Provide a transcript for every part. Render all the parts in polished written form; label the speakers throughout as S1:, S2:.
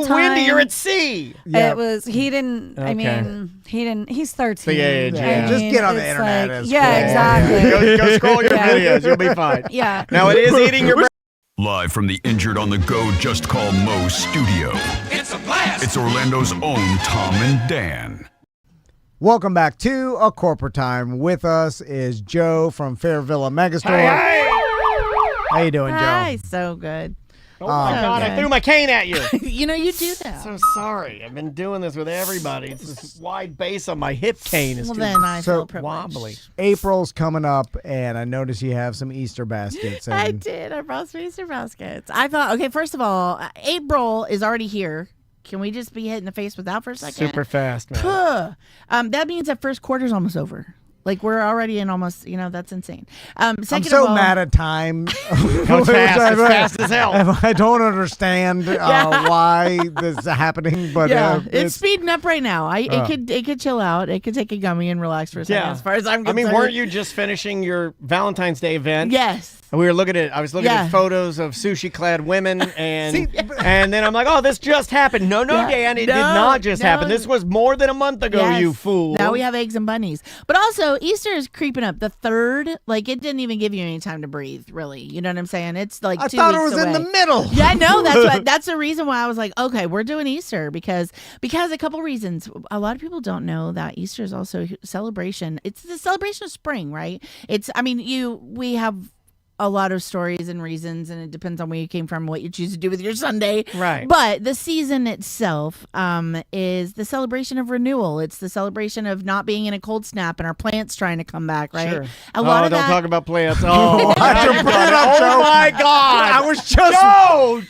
S1: too windy. You're at sea.
S2: Yeah.
S3: It was. He didn't.
S1: Okay.
S3: I mean, he didn't. He's 13.
S1: The age, yeah.
S2: Just get on the
S3: it's
S2: internet
S3: like-
S2: and
S3: yeah,
S2: scroll.
S3: exactly.
S1: Go scroll your
S3: Yeah.
S1: videos. You'll be fine.
S3: Yeah.
S1: Now it is eating your brain.
S4: Live from the Injured on the Go Just Call Mo studio. It's a blast! It's Orlando's own Tom and Dan.
S2: Welcome back to A Corporate Time. With us is Joe from FAIRVILLA Megastore.
S1: Hey!
S2: How you doing,
S3: Hi,
S2: Joe?
S3: so good.
S1: Oh my God, I
S3: good.
S1: threw my cane at you.
S3: You know, you do that.
S1: So sorry. I've been doing this with everybody. It's this wide base on my hip cane. It's
S3: Well,
S1: too
S3: then I
S2: So
S3: feel privileged.
S1: wobbly.
S2: April's coming up, and I noticed you have some Easter baskets.
S3: I
S2: And
S3: did. I brought some Easter baskets. I thought, okay, first of all, April is already here. Can we just be hit in the face with that for a second?
S1: Super fast, man.
S3: That means that first quarter's almost over. Like, we're already in almost, that's insane. Second
S2: I'm so
S3: of all,
S2: mad at time.
S1: Goes fast. It's fast as hell.
S2: I don't understand why this is happening, but
S3: Yeah, it's speeding up right now. It could chill out. It could take a gummy and relax for a second.
S1: Yeah.
S3: As far as I'm
S1: I
S3: concerned.
S1: mean, weren't you just finishing your Valentine's Day event?
S3: Yes.
S1: And we were looking at. I was looking
S3: Yeah.
S1: at photos of sushi-clad women, and and then I'm like, "Oh, this just happened." No,
S3: Yeah.
S1: Dan, it did
S3: No,
S1: not just
S3: no.
S1: happen. This was more than a month ago.
S3: Yes.
S1: You fool!
S3: Now we have eggs and bunnies. But also, Easter is creeping up. The 3rd, like, it didn't even give you any time to breathe, really. You know what I'm saying? It's like
S2: I
S3: 2
S2: thought it
S3: weeks
S2: was in
S3: away.
S2: the middle.
S3: Yeah, no, that's the reason why I was like, okay, we're doing Easter because a couple reasons. A lot of people don't know that Easter is also a celebration. It's the celebration of spring, right? We have a lot of stories and reasons, and it depends on where you came from, what you choose to do with your Sunday.
S1: Right.
S3: But the season itself is the celebration of renewal. It's the celebration of not being in a cold snap and our plants trying to come back, right?
S1: Sure.
S3: A lot of
S1: don't
S3: that.
S1: talk about plants. Oh,
S2: Why'd you bring it up, Joe?
S1: oh my God!
S2: I was just
S1: Joe,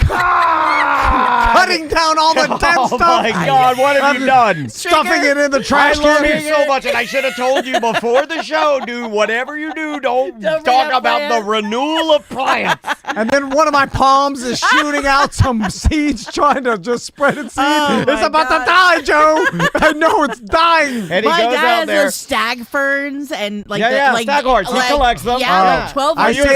S1: God!
S2: cutting down all the dead
S1: Oh
S2: stuff.
S1: my God! What have you done?
S2: Stuffing it in the trash
S1: I love
S2: can.
S1: you so much, and I should have told you before the show, dude. Whatever you do, don't
S3: Don't bring
S1: talk
S3: up
S1: about
S3: plants.
S1: the renewal of plants.
S2: And then one of my palms is shooting out some seeds, trying to just spread its seed.
S3: Oh,
S2: It's
S3: my
S2: about
S3: God.
S2: to die, Joe. I know it's dying.
S1: And he
S3: My
S1: goes
S3: dad
S1: out
S3: has
S1: there.
S3: those stag ferns and like
S1: Yeah,
S3: the,
S1: staghorns. He collects them.
S3: Yeah,
S1: Oh.
S3: 12
S2: I
S3: years.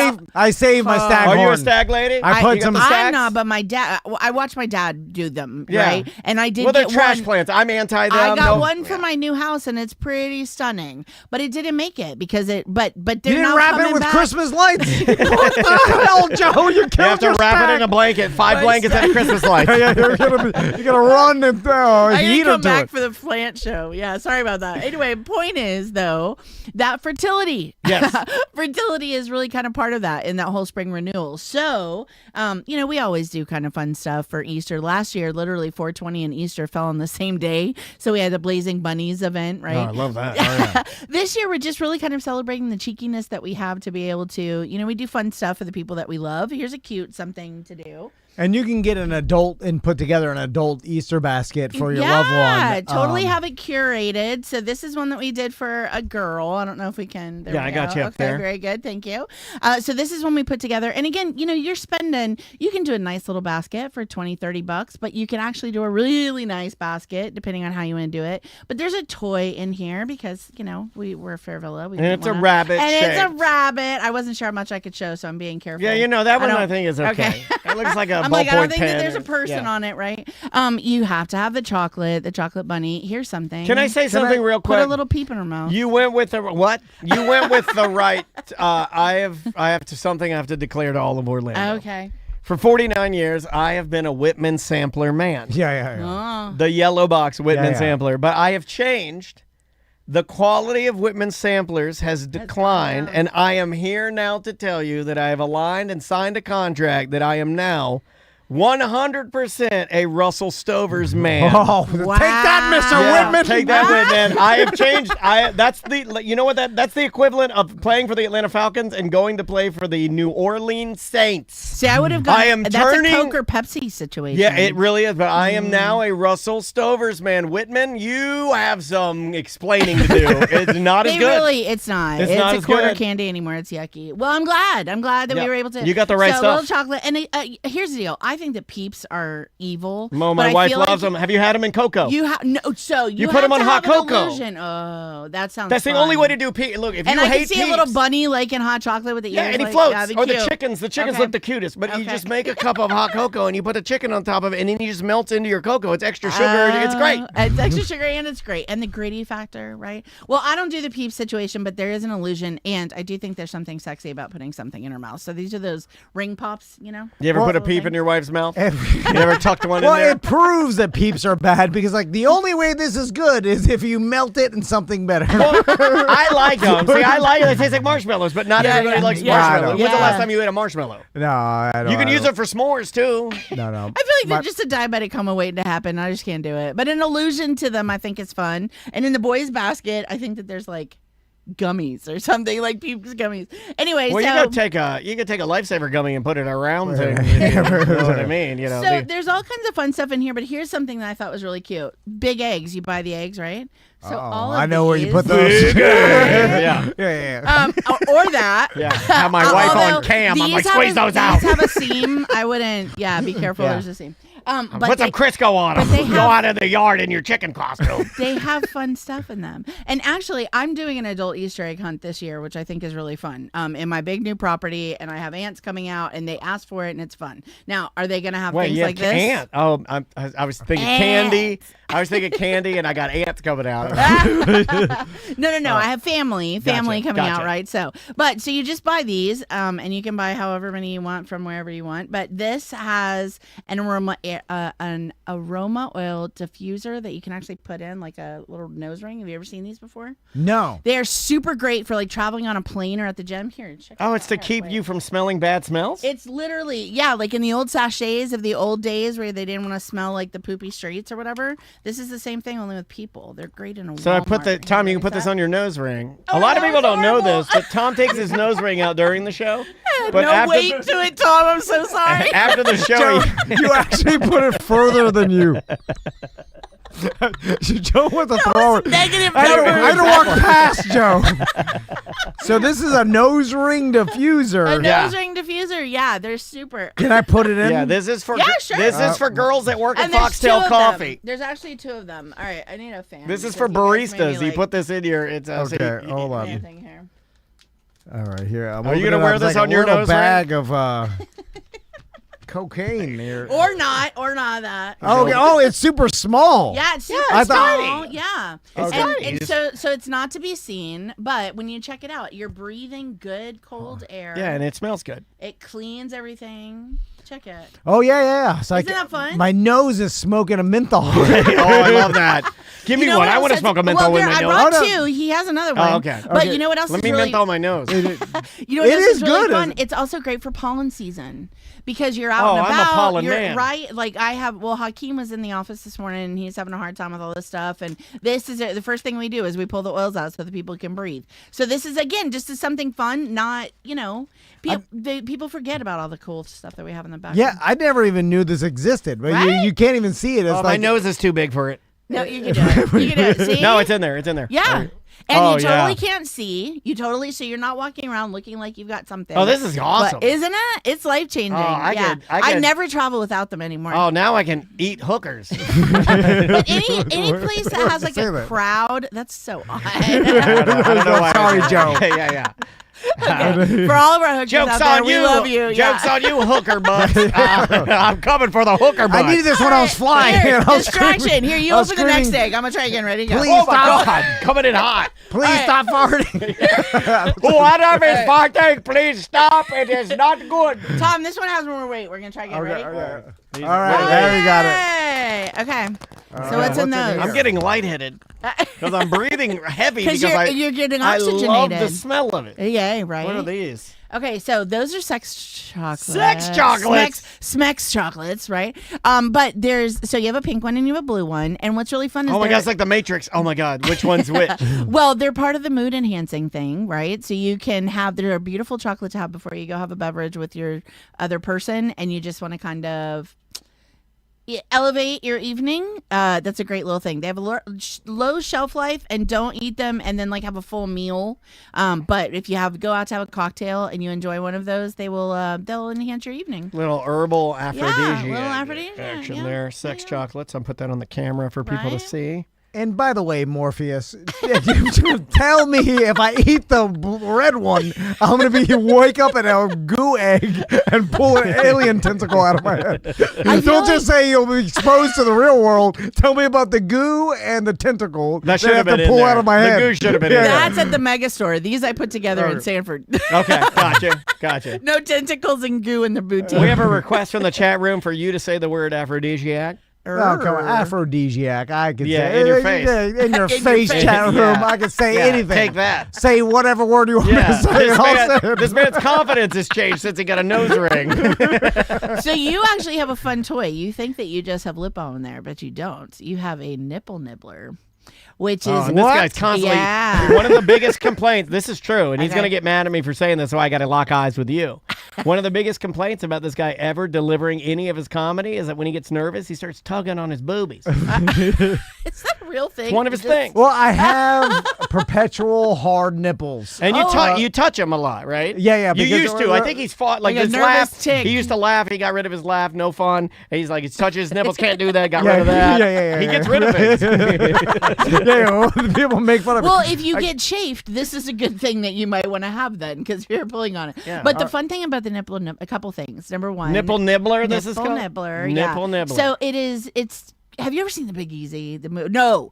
S2: saved my stag
S1: Are you a
S2: horn.
S1: stag lady?
S2: I put
S1: You got
S2: some-
S1: the
S3: I'm
S1: stags?
S3: not, but my dad. I watched my dad do them,
S1: Yeah.
S3: right? And I did
S1: Well, they're
S3: get
S1: trash
S3: one.
S1: plants. I'm anti them.
S3: I got
S1: No.
S3: one for my new house, and it's pretty stunning. But it didn't make it because it. But
S2: You
S3: they're
S2: didn't
S3: not
S2: wrap
S3: coming
S2: it with
S3: back.
S2: Christmas lights. What the hell, Joe? You killed
S1: You have to
S2: your
S1: wrap it
S2: stag.
S1: in a blanket. 5
S3: My
S1: blankets and a Christmas light.
S2: Yeah, you're gonna run and
S3: I
S2: heat
S3: didn't come
S2: to
S3: back
S2: it.
S3: for the plant show. Yeah, sorry about that. Anyway, point is though that fertility.
S1: Yes.
S3: Fertility is really kind of part of that in that whole spring renewal. So, we always do kind of fun stuff for Easter. Last year, literally 420 and Easter fell on the same day, so we had the Blazing Bunnies event, right?
S1: Oh, I love that. Oh, yeah.
S3: This year, we're just really kind of celebrating the cheekiness that we have to be able to, we do fun stuff for the people that we love. Here's a cute something to do.
S2: And you can get an adult and put together an adult Easter basket for your loved one.
S3: Yeah, totally have it curated. So this is one that we did for a girl. I don't know if we can. There
S1: Yeah,
S3: we
S1: I got
S3: go.
S1: you up
S3: okay,
S1: there.
S3: Very good. Thank you. So this is one we put together. And again, you can do a nice little basket for $20-$30, but you can actually do a really nice basket depending on how you want to do it. But there's a toy in here because, we're FAIRVILLA.
S1: And it's a rabbit
S3: And it's a
S1: shaped.
S3: rabbit. I wasn't sure how much I could show, so I'm being careful.
S1: Yeah, that one I
S3: don't-
S1: think is okay. It looks like a
S3: I'm like, I don't
S1: ballpoint
S3: think
S1: pen.
S3: that there's a person on it, right? You have to have the chocolate bunny. Here's something.
S1: Can I say something real quick?
S3: Put a little peep in her mouth.
S1: You went with the what? You went with the right. I have something I have to declare to all of Orlando.
S3: Okay.
S1: For 49 years, I have been a Whitman sampler man.
S2: Yeah.
S3: Oh.
S1: The yellow box Whitman
S2: Yeah.
S1: sampler. But I have changed. The quality of Whitman samplers has declined, and I am here now to tell you that I have aligned and signed a contract that I am now 100% a Russell Stover's man.
S2: Oh, take that, Mr.
S1: Yeah,
S2: Whitman.
S1: take that, Whitman. I have changed. That's the equivalent of playing for the Atlanta Falcons and going to play for the New Orleans Saints.
S3: See, I would have gone.
S1: I am
S3: that's
S1: turning-
S3: a Coke or Pepsi situation.
S1: Yeah, it really is. But I am now a Russell Stover's man. Whitman, you have some explaining to do. It's not as good.
S3: It's not.
S1: It's
S3: It's
S1: not
S3: a
S1: as
S3: quarter
S1: good.
S3: candy anymore. It's yucky. Well, I'm glad. I'm glad that
S1: Yeah.
S3: we were able to.
S1: You got the right
S3: so
S1: stuff.
S3: A little chocolate. And here's the deal. I think that Peeps are evil.
S1: Mo,
S3: but
S1: my
S3: I
S1: wife
S3: feel
S1: loves
S3: like
S1: them. Have you had them in cocoa?
S3: You have no. So you
S1: put
S3: have
S1: them on
S3: to
S1: hot
S3: have an
S1: cocoa.
S3: illusion. Oh, that sounds.
S1: That's the
S3: fun.
S1: only way to do Peeps. Look, if
S3: And
S1: you
S3: I
S1: hate
S3: can see
S1: Peeps,
S3: a little bunny like in hot chocolate with the
S1: yeah,
S3: ears.
S1: and he
S3: like,
S1: floats.
S3: that'd be
S1: Or the
S3: cute.
S1: chickens. The chickens
S3: Okay.
S1: look the cutest. But you
S3: Okay.
S1: just make a cup of hot cocoa and you put a chicken on top of it, and then you just melt into your cocoa. It's extra sugar. And it's great.
S3: It's extra sugar and it's great. And the gritty factor, right? Well, I don't do the Peep situation, but there is an illusion. And I do think there's something sexy about putting something in her mouth. So these are those ring pops, you know?
S1: You ever put a
S3: Little
S1: peep
S3: thing.
S1: in your wife's mouth? You ever tucked one in
S2: Well,
S1: there?
S2: it proves that Peeps are bad because, like, the only way this is good is if you melt it in something better.
S1: I like them. See, I like it. They taste like marshmallows, but not everybody likes marshmallows.
S2: Yeah.
S1: When's the last time you ate a marshmallow?
S2: No, I don't.
S1: You can
S2: I
S1: use
S2: don't.
S1: it for s'mores, too.
S2: No.
S3: I feel like they're just a diabetic coma waiting to happen. I just can't do it. But an allusion to them, I think is fun. And in the boys' basket, I think that there's like gummies or something like Peeps gummies. Anyway,
S1: Well,
S3: so
S1: you could take a lifesaver gummy and put it around things. You know what I mean? You know.
S3: so there's all kinds of fun stuff in here. But here's something that I thought was really cute: big eggs. You buy the eggs, right? So all of
S2: I know where you
S3: these-
S2: put those.
S1: yeah.
S2: Yeah.
S3: or that.
S1: Yeah. Have my wife
S3: Although
S1: on cam. I'm
S3: these
S1: like,
S3: have
S1: squeeze
S3: a-
S1: those out.
S3: These have a seam. I wouldn't. Yeah, be careful.
S2: Yeah.
S3: There's a seam. But
S1: Put some Crisco on them.
S3: they
S1: Go
S3: have-
S1: out of the yard in your chicken costume.
S3: they have fun stuff in them. And actually, I'm doing an adult Easter egg hunt this year, which I think is really fun. In my big new property, and I have ants coming out, and they asked for it, and it's fun. Now, are they going to have
S1: Wait,
S3: things
S1: you
S3: like
S1: have
S3: this?
S1: ant? Oh, I was thinking
S3: Ants.
S1: candy. I was thinking candy, and I got ants coming out.
S3: No. I have family coming out,
S1: gotcha.
S3: right? So you just buy these, and you can buy however many you want from wherever you want. But this has an aroma oil diffuser that you can actually put in like a little nose ring. Have you ever seen these before?
S2: No.
S3: They are super great for like traveling on a plane or at the gym. Here, check
S1: Oh,
S3: it
S1: it's to
S3: out.
S1: keep
S3: Wait.
S1: you from smelling bad smells?
S3: It's literally, yeah, like in the old sachets of the old days where they didn't want to smell like the poopy streets or whatever. This is the same thing, only with people. They're great in a
S1: So I put
S3: Walmart.
S1: Tom, you can put this on your nose ring. A lot of people don't know this, but Tom takes his nose ring out during the show. But
S3: No weight to it, Tom. I'm so sorry.
S1: after the show,
S2: You actually put it further than you. Joe went to throw it.
S3: Negative
S2: I had to
S3: numbers.
S2: walk past Joe. So this is a nose ring diffuser.
S3: A nose ring diffuser. Yeah, they're super.
S2: Can I put it in?
S1: yeah, this is for
S3: Yeah, sure.
S1: this is for girls that work at
S3: And there's
S1: Foxtail
S3: two of
S1: Coffee.
S3: them. There's actually two of them. All right, I need a fan.
S1: This is
S3: because
S1: for
S3: you guys made me,
S1: baristas. You
S3: like,
S1: put this in your. It's
S2: Okay, hold on.
S3: anything here.
S2: All right, here. I'm
S1: Are you
S2: opening
S1: gonna
S2: it
S1: wear
S2: up. It's
S1: this
S2: like
S1: on
S2: a
S1: your
S2: little
S1: nose ring?
S2: bag of cocaine here.
S3: Or not that.
S2: Oh, it's super small.
S3: Yeah, it's super
S2: I thought-
S3: small. Yeah.
S1: It's
S3: And,
S1: tiny.
S3: and so it's not to be seen, but when you check it out, you're breathing good cold air.
S1: Yeah, and it smells good.
S3: It cleans everything. Check it.
S2: Oh yeah. It's like,
S3: Isn't that fun?
S2: My nose is smoking a menthol.
S1: Oh, I love that. Give me
S3: You know
S1: one.
S3: what
S1: I
S3: else
S1: want to
S3: is-
S1: smoke a menthol
S3: well,
S1: with my
S3: I
S1: nose.
S3: brought
S2: Oh, no.
S3: two. He has another one.
S1: Oh, okay.
S3: But
S2: Okay.
S3: you know what else
S1: Let
S3: is
S1: me
S3: really
S1: menthol my nose.
S3: You know what
S2: It
S3: else
S2: is
S3: is really
S2: good,
S3: fun?
S2: isn't it?
S3: It's also great for pollen season because you're out
S1: Oh,
S3: and
S1: I'm a
S3: about.
S1: pollen
S3: you're
S1: man.
S3: right. Like Hakeem was in the office this morning and he's having a hard time with all this stuff. And this is the first thing we do is we pull the oils out so that people can breathe. So this is again just as something fun, not people forget about all the cool stuff that we have in the back.
S2: Yeah, I never even knew this existed. But
S3: Right?
S2: you can't even see it. It's
S1: Oh,
S2: like
S1: my nose is too big for it.
S3: No, you can do it. You can do it. See?
S1: No, it's in there. It's in there.
S3: Yeah. And
S1: Oh,
S3: you totally
S1: yeah.
S3: can't see. So you're not walking around looking like you've got something.
S1: Oh, this is awesome.
S3: But isn't it? It's life changing.
S1: Oh, I
S3: yeah.
S1: could- I could-
S3: never travel without them anymore.
S1: Oh, now I can eat hookers.
S3: But any place that has like
S2: Say
S3: a
S2: that.
S3: crowd, that's so odd.
S1: I don't know why.
S2: Sorry, Joe.
S1: Yeah.
S3: For all of our hookers
S1: Joke's
S3: out there,
S1: on
S3: we
S1: you.
S3: love you.
S1: Joke's
S3: yeah.
S1: on you, hooker butts. I'm coming for the hooker butts.
S2: I needed this when I was flying.
S3: Here,
S2: and I was
S3: distraction.
S2: screaming-
S3: Here, you
S2: I was
S3: open the next
S2: screaming,
S3: egg. I'm gonna try again. Ready? Go.
S2: Please
S1: Oh my
S2: stop.
S1: God, coming in hot.
S2: Please
S3: All right.
S2: stop farting.
S1: Whatever is farting, please stop. It is not good.
S3: Tom, this one has more weight. We're gonna try again. Ready?
S2: All right, there you got it.
S3: Yay! Okay. So what's in those?
S1: I'm getting lightheaded because I'm breathing heavy
S3: Because
S1: because
S3: you're getting
S1: I
S3: oxygenated.
S1: love the smell of it.
S3: Yeah, right.
S1: What are these?
S3: Okay, so those are sex chocolates.
S1: Sex chocolates.
S3: Smex chocolates, right? But so you have a pink one and you have a blue one, and what's really fun is
S1: Oh my
S3: they're-
S1: God, it's like the Matrix. Oh my God, which one's which?
S3: well, they're part of the mood enhancing thing, right? So you can they're a beautiful chocolate to have before you go have a beverage with your other person, and you just want to kind of elevate your evening. That's a great little thing. They have a low shelf life, and don't eat them and then like have a full meal. But if you go out to have a cocktail and you enjoy one of those, they'll enhance your evening.
S1: Little herbal aphrodisiac,
S3: little aphrodisiac
S1: action there. Sex chocolates. I'll put that on the camera for people to see.
S2: And by the way, Morpheus, tell me if I eat the red one, I'm going to wake up in a goo egg and pull an alien tentacle out of my head. Don't just say you'll be exposed to the real world. Tell me about the goo and the tentacle
S1: that should have been
S2: pull
S1: in there.
S2: out of my head.
S1: The goo should have been in there.
S3: That's at the mega store. These I put together in Sanford.
S1: Okay, gotcha.
S3: No tentacles and goo in the boutique.
S1: We have a request from the chat room for you to say the word aphrodisiac.
S2: Oh, come on. Aphrodisiac. I could say.
S1: In your face.
S2: In your face, chat room. I could say anything.
S1: Take that.
S2: Say whatever word you want me to say.
S1: This man's confidence has changed since he got a nose ring.
S3: So you actually have a fun toy. You think that you just have lip balm in there, but you don't. You have a nipple nibbler. Which is
S1: and this guy's constantly one of the biggest complaints. This is true, and he's going to get mad at me for saying this, so I got to lock eyes with you. One of the biggest complaints about this guy ever delivering any of his comedy is that when he gets nervous, he starts tugging on his boobies.
S3: It's not a real thing.
S1: It's one of his things.
S2: Well, I have perpetual hard nipples.
S1: And you touch him a lot, right?
S2: Yeah.
S1: You used to. I think he's fought like his laugh.
S3: Tick.
S1: He used to laugh. He got rid of his laugh. No fun. And he's like, he touches his nipples. Can't do that. Got rid of that.
S2: Yeah.
S1: He gets rid of it.
S2: People make fun of it.
S3: Well, if you get chafed, this is a good thing that you might want to have then, because you're pulling on it.
S1: Yeah.
S3: But the fun thing about the nipple, a couple things. Number one,
S1: nipple nibbler. This is called
S3: nibbler.
S1: Nipple nibbler.
S3: So it's. Have you ever seen The Big Easy? The movie? No,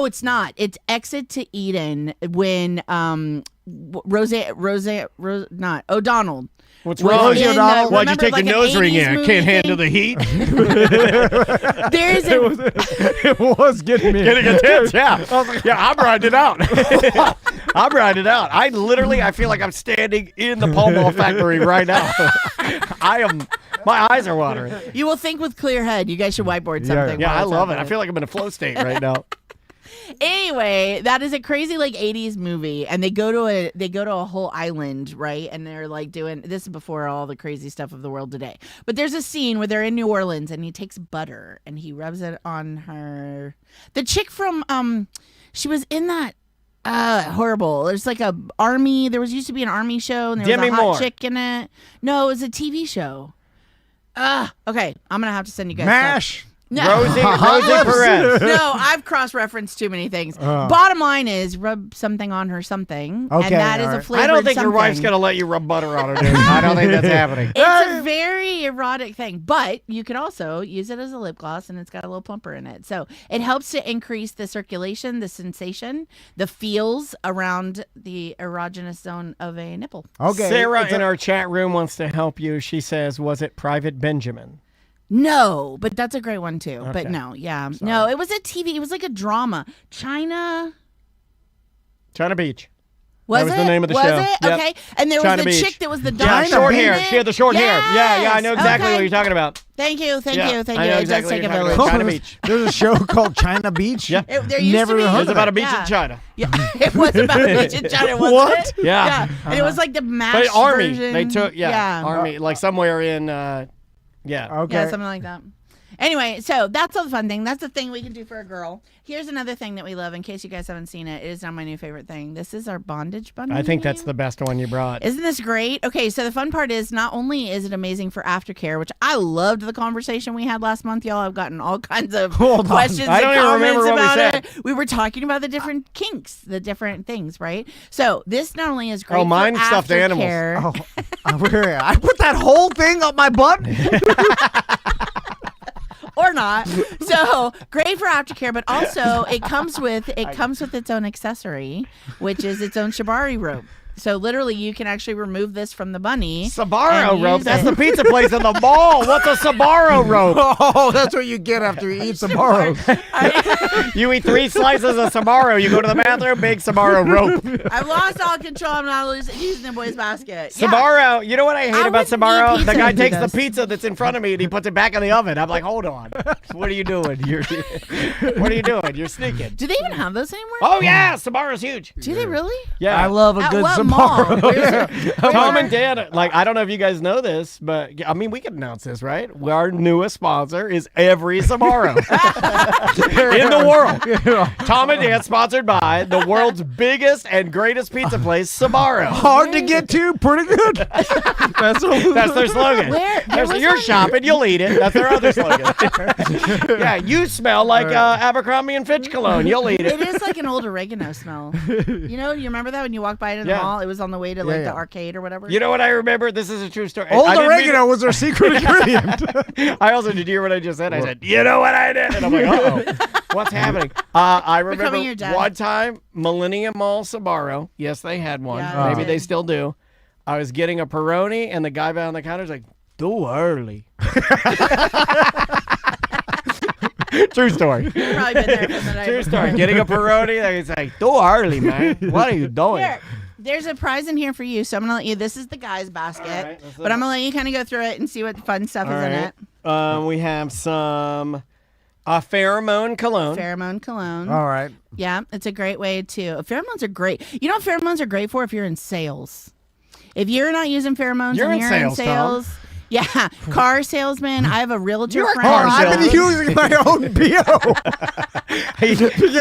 S3: it's not. It's Exit to Eden when O'Donnell.
S1: What's wrong? Why'd you take
S3: like
S1: the nose ring in? Can't handle the heat.
S2: It was getting me.
S1: Getting intense, yeah. I'm riding it out. I'm riding it out. I feel like I'm standing in the Pall Mall factory right now. My eyes are watering.
S3: You will think with clear head. You guys should whiteboard something.
S1: Yeah, I love it. I feel like I'm in a flow state right now.
S3: Anyway, that is a crazy like 80s movie, and they go to a whole island, right? And they're like doing this is before all the crazy stuff of the world today. But there's a scene where they're in New Orleans, and he takes butter and he rubs it on her. The chick from she was in that horrible. There's like a army. There used to be an army show, and there was a hot chick in it. No, it was a TV show. Okay, I'm gonna have to send you guys
S2: MASH.
S3: Stuff. No.
S1: Rosie Perez.
S3: No, I've cross-referenced too many things. Bottom line is rub something on her something.
S2: Okay,
S3: and that is a flavored
S1: I don't think
S3: something.
S1: your wife's going to let you rub butter on her, dude. I don't think that's happening.
S3: It's a very erotic thing, but you can also use it as a lip gloss, and it's got a little plumper in it. So it helps to increase the circulation, the sensation, the feels around the erogenous zone of a nipple.
S2: Okay.
S1: Sarah in our chat room wants to help you. She says, was it Private Benjamin?
S3: No, but that's a great one too.
S1: Okay.
S3: But no, no, it was a TV. It was like a drama. China
S1: Beach.
S3: Was
S1: that was
S3: it?
S1: the name of the
S3: was
S1: show.
S3: it?
S1: Yep.
S3: Okay. And there
S1: China
S3: was the
S1: Beach.
S3: chick that was the
S1: Yeah,
S3: doctor.
S1: short hair. She had the short hair. Yeah, I know exactly what you're talking about.
S3: Thank you.
S1: I know
S3: It
S1: exactly
S3: does
S1: what
S3: take
S1: you're
S3: a
S1: talking
S3: village.
S1: about. China Beach.
S2: There's a show called China Beach.
S1: Yeah.
S3: There used
S2: Never
S3: to be.
S2: heard
S1: It was about a beach
S3: Yeah.
S1: in China.
S3: Yeah, it was about a beach in China, wasn't
S2: What?
S3: it?
S1: Yeah.
S3: And it was like the MASH
S1: But Army.
S3: version.
S1: They took, Army, like somewhere in,
S2: Okay.
S3: Yeah, something like that. Anyway, so that's all the fun thing. That's the thing we can do for a girl. Here's another thing that we love, in case you guys haven't seen it. It is now my new favorite thing. This is our bondage bundle.
S1: I think that's the best one you brought.
S3: Isn't this great? Okay, so the fun part is not only is it amazing for aftercare, which I loved the conversation we had last month, y'all. I've gotten all kinds of questions
S1: I don't
S3: and
S1: even
S3: comments
S1: remember what we
S3: about
S1: said.
S3: it. We were talking about the different kinks, the different things, right? So this not only is great
S1: mine
S3: for
S1: stuffed animals.
S3: aftercare.
S2: I put that whole thing up my butt.
S3: Or not. So great for aftercare, but also it comes with its own accessory, which is its own shibari rope. So literally, you can actually remove this from the bunny.
S1: Sbarro rope. That's the pizza place in the mall. What's a Sbarro rope?
S2: Oh, that's what you get after you eat Sbarro.
S1: You eat 3 slices of Sbarro. You go to the bathroom, big Sbarro rope.
S3: I've lost all control. I'm not using the boys' basket.
S1: Sbarro. You know what I hate about
S3: wouldn't
S1: Sbarro?
S3: eat
S1: The
S3: pizza
S1: guy
S3: to do
S1: takes the
S3: this.
S1: pizza that's in front of me and he puts it back in the oven. I'm like, hold on. What are you doing? What are you doing? You're sneaking.
S3: Do they even have those anymore?
S1: Oh, yeah. Sbarro's huge.
S3: Do they really?
S1: Yeah.
S2: I love a
S3: At
S2: good
S3: what mall.
S1: Tom and Dan, like, I don't know if you guys know this, but I mean, we can announce this, right? Our newest sponsor is every Sbarro in the world. Tom and Dan, sponsored by the world's biggest and greatest pizza place, Sbarro.
S2: Hard to get to, pretty good.
S1: That's their slogan. You're shopping, you'll eat it. That's their other slogan. Yeah, you smell like Abercrombie and Fitch cologne. You'll eat it.
S3: It is like an old oregano smell. You know, you remember that when you walked by it in the mall? It was on the way to like the arcade or whatever.
S1: You know what I remember? This is a true story.
S2: Old oregano was their secret ingredient.
S1: I also did you hear what I just said? I said, you know what I did? And I'm like, uh-oh, what's happening? I remember one time, Millennium Mall Sbarro. Yes, they had one.
S3: Yeah,
S1: Maybe they still do. I was getting a Peroni, and the guy behind the counter was like, too early. True story.
S3: You've probably been there from the night
S1: True
S3: before.
S1: story. Getting a Peroni, and he's like, too early, man. What are you doing?
S3: Here, there's a prize in here for you, so I'm gonna let you. This is the guy's basket,
S1: right,
S3: but I'm gonna let you kind of go through it and see what fun stuff is in it.
S1: We have some pheromone cologne.
S3: Pheromone cologne.
S2: All right.
S3: Yeah, it's a great way to. Pheromones are great. You know what pheromones are great for if you're in sales. If you're not using pheromones
S1: You're
S3: and
S1: in
S3: you're
S1: sales, Tom.
S3: Yeah, car salesman. I have a realtor
S1: You're a
S3: friend.
S1: car
S2: I've been using my own BO.
S1: He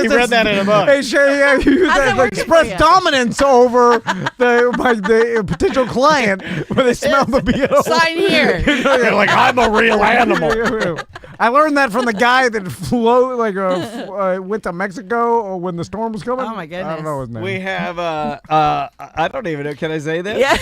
S1: read that in a book.
S2: Hey, Sherry, yeah, you use
S3: How's that
S2: that
S3: working for
S2: express
S3: you?
S2: dominance over the potential client when they smell the BO.
S3: Sign here.
S1: You're like, I'm a real animal.
S2: I learned that from the guy that flew, went to Mexico when the storm was coming.
S3: Oh, my
S2: I don't
S3: goodness.
S2: know his name.
S1: We have, I don't even know. Can I say this?
S3: Yeah.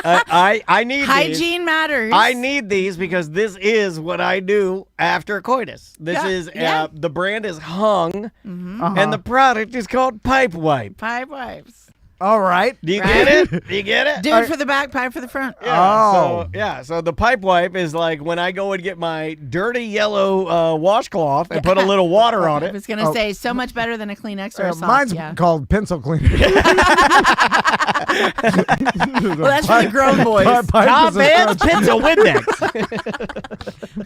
S1: I need these.
S3: Hygiene matters.
S1: I need these because this is what I do after coitus. This
S3: Yeah,
S1: is,
S3: yeah.
S1: the brand is Hung,
S2: Uh-huh.
S1: and the product is called Pipe Wipe.
S3: Pipe wipes.
S2: All right.
S1: Do you
S3: Right?
S1: get it? Do you get it?
S3: Do it for the back, pipe for the front.
S2: Oh.
S1: So the pipe wipe is like when I go and get my dirty yellow washcloth and put a little water on
S3: I
S1: it.
S3: was gonna say so much better than a Kleenex or a sock.
S2: Mine's
S3: yeah.
S2: called pencil cleaner.
S3: Well, that's for the grown boys.
S1: Top ends, pencil, Windex.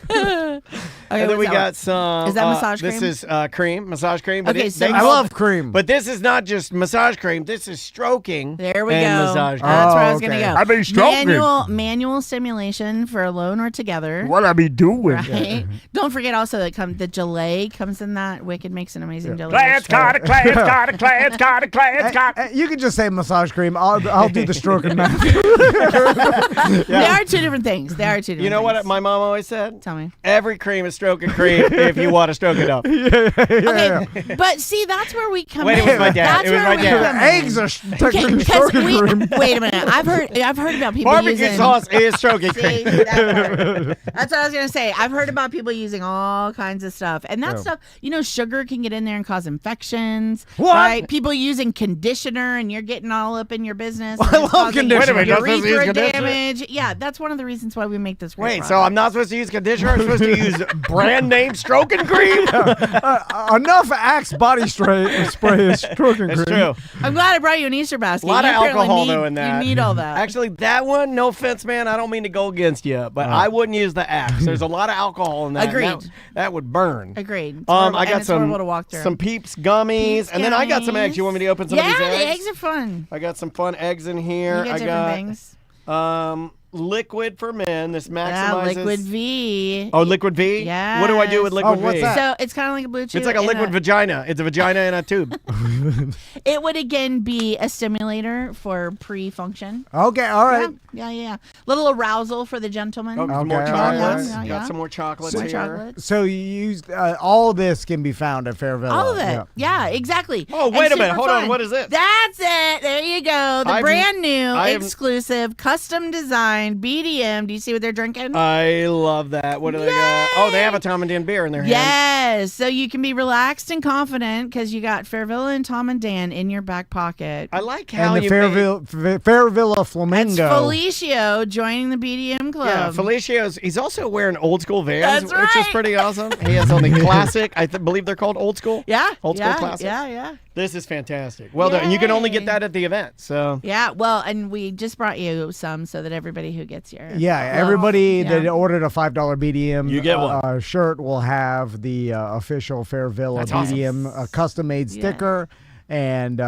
S3: Okay,
S1: And then
S3: what's
S1: we
S3: that
S1: got
S3: one?
S1: some.
S3: Is that massage
S1: This
S3: cream?
S1: is cream, massage cream. But
S3: Okay, so
S2: I love cream.
S1: But this is not just massage cream. This is stroking.
S3: There we
S1: and
S3: go.
S1: Massage cream.
S3: That's where I
S2: Oh,
S3: was gonna
S2: okay.
S3: go.
S2: I
S1: mean, stroking.
S3: Manual stimulation for alone or together.
S2: What I be doing?
S3: Right. Don't forget also that the gelée comes in that. Wicked makes an amazing gelée.
S1: Clarence got it. Clarence got it. Clarence got it. Clarence got it.
S2: You can just say massage cream. I'll do the stroking math.
S3: They are two different things. They are two different
S1: You know what
S3: things.
S1: my mom always said?
S3: Tell me.
S1: Every cream is stroking cream if you want to stroke it up.
S3: Okay, but see, that's where we come
S1: Wait,
S3: in.
S1: it was my dad.
S3: That's
S1: It was
S3: where
S1: my
S3: we
S1: dad.
S3: come in.
S2: Eggs are technically
S3: 'Cause
S2: stroking cream.
S3: wait a minute. I've heard about people
S1: Barbecue
S3: using
S1: sauce is stroking
S3: See,
S1: cream.
S3: that part. That's what I was gonna say. I've heard about people using all kinds of stuff, and that stuff, sugar can get in there and cause infections.
S2: What?
S3: Right? People using conditioner, and you're getting all up in your business.
S2: I
S3: and it's
S2: love
S3: causing
S2: conditioner.
S1: Wait a minute, you're supposed to use
S3: urethra
S1: conditioner?
S3: damage. Yeah, that's one of the reasons why we make this. Great
S1: Wait, so
S3: product.
S1: I'm not supposed to use conditioner? I'm supposed to use brand name stroking cream?
S2: Enough Axe body spray is stroking
S1: It's
S2: cream.
S1: true.
S3: I'm glad I brought you an Easter basket.
S1: A lot
S3: You
S1: of
S3: apparently
S1: alcohol,
S3: need,
S1: though, in that.
S3: You need all that.
S1: Actually, that one, no offense, man, I don't mean to go against you, but I wouldn't use the axe. There's a lot of alcohol in that. and
S3: Agreed.
S1: That would burn.
S3: Agreed. It's horrible,
S1: I
S3: and
S1: got
S3: it's horrible
S1: some
S3: to walk through.
S1: Peeps gummies,
S3: Peeps
S1: and then I got some eggs. You want me to open some of
S3: yeah,
S1: these eggs?
S3: the eggs are fun.
S1: I got some fun eggs in
S3: You
S1: here.
S3: get
S1: I
S3: different
S1: got
S3: things.
S1: liquid for men. This
S3: Yeah,
S1: maximizes.
S3: liquid V.
S1: Oh, liquid V?
S3: Yes.
S1: What do I do with liquid
S2: what's
S1: V?
S2: that?
S3: So it's kind of like a blue chew.
S1: It's like a
S3: in
S1: liquid vagina. It's a vagina in a tube.
S3: It would again be a stimulator for pre-function.
S2: Okay, all right.
S3: Yeah. Little arousal for the gentleman.
S1: Oh, some more
S2: Okay,
S1: chocolates.
S3: yeah, yeah.
S1: Got some more chocolates
S3: More
S1: here.
S3: chocolates.
S2: So you used all this can be found at Fairvilla.
S3: All of it. Yeah, exactly.
S1: Oh,
S3: And
S1: wait a minute.
S3: super
S1: Hold on.
S3: fun.
S1: What is this?
S3: That's it. There you go. The
S1: I've-
S3: brand new,
S1: I've-
S3: exclusive, custom designed BDM. Do you see what they're drinking?
S1: I love that. What do they got? Oh, they have a Tom and Dan beer in their hand.
S3: Yes. So you can be relaxed and confident because you got Fairvilla and Tom and Dan in your back pocket.
S1: I like how
S2: And the
S1: you
S2: Fairvilla
S3: That's
S2: Flamingo.
S3: Felicio joining the BDM club.
S1: Yeah, Felicia's. He's also wearing old school Vans,
S3: That's
S1: which is
S3: right.
S1: pretty awesome. He has on the classic. I believe they're called old school.
S3: Yeah.
S1: Old school
S3: yeah,
S1: classics.
S3: Yeah.
S1: This is fantastic. Well done. And you can only get
S3: Yay.
S1: that at the event. So
S3: Yeah. Well, and we just brought you some so that everybody who gets your
S2: Everybody
S3: yeah.
S2: that ordered a $5 BDM
S1: You get one.
S2: shirt will have the official Fairvilla
S1: That's awesome.
S2: BDM custom-made sticker. and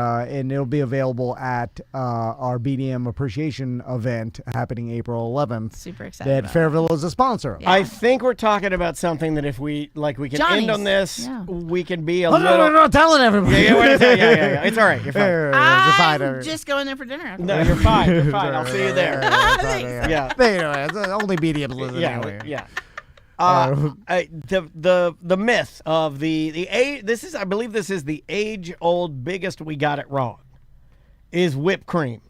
S2: it'll be available at our BDM appreciation event happening April 11th.
S3: Super excited.
S2: That
S3: about
S2: Fairvilla is a sponsor.
S3: Yeah.
S1: I think we're talking about something that if we we can end on this,
S3: Yeah.
S1: we can be a
S2: Oh, no,
S1: little.
S2: no, no, telling everybody.
S1: Yeah. It's all right. You're fine.
S3: I'm just going there for dinner. After
S1: No, you're fine. You're fine. I'll see you there. Yeah.
S2: It's only BDM listen anyway.
S1: Yeah. The myth of the age. I believe this is the age-old biggest we got it wrong. Is whipped cream,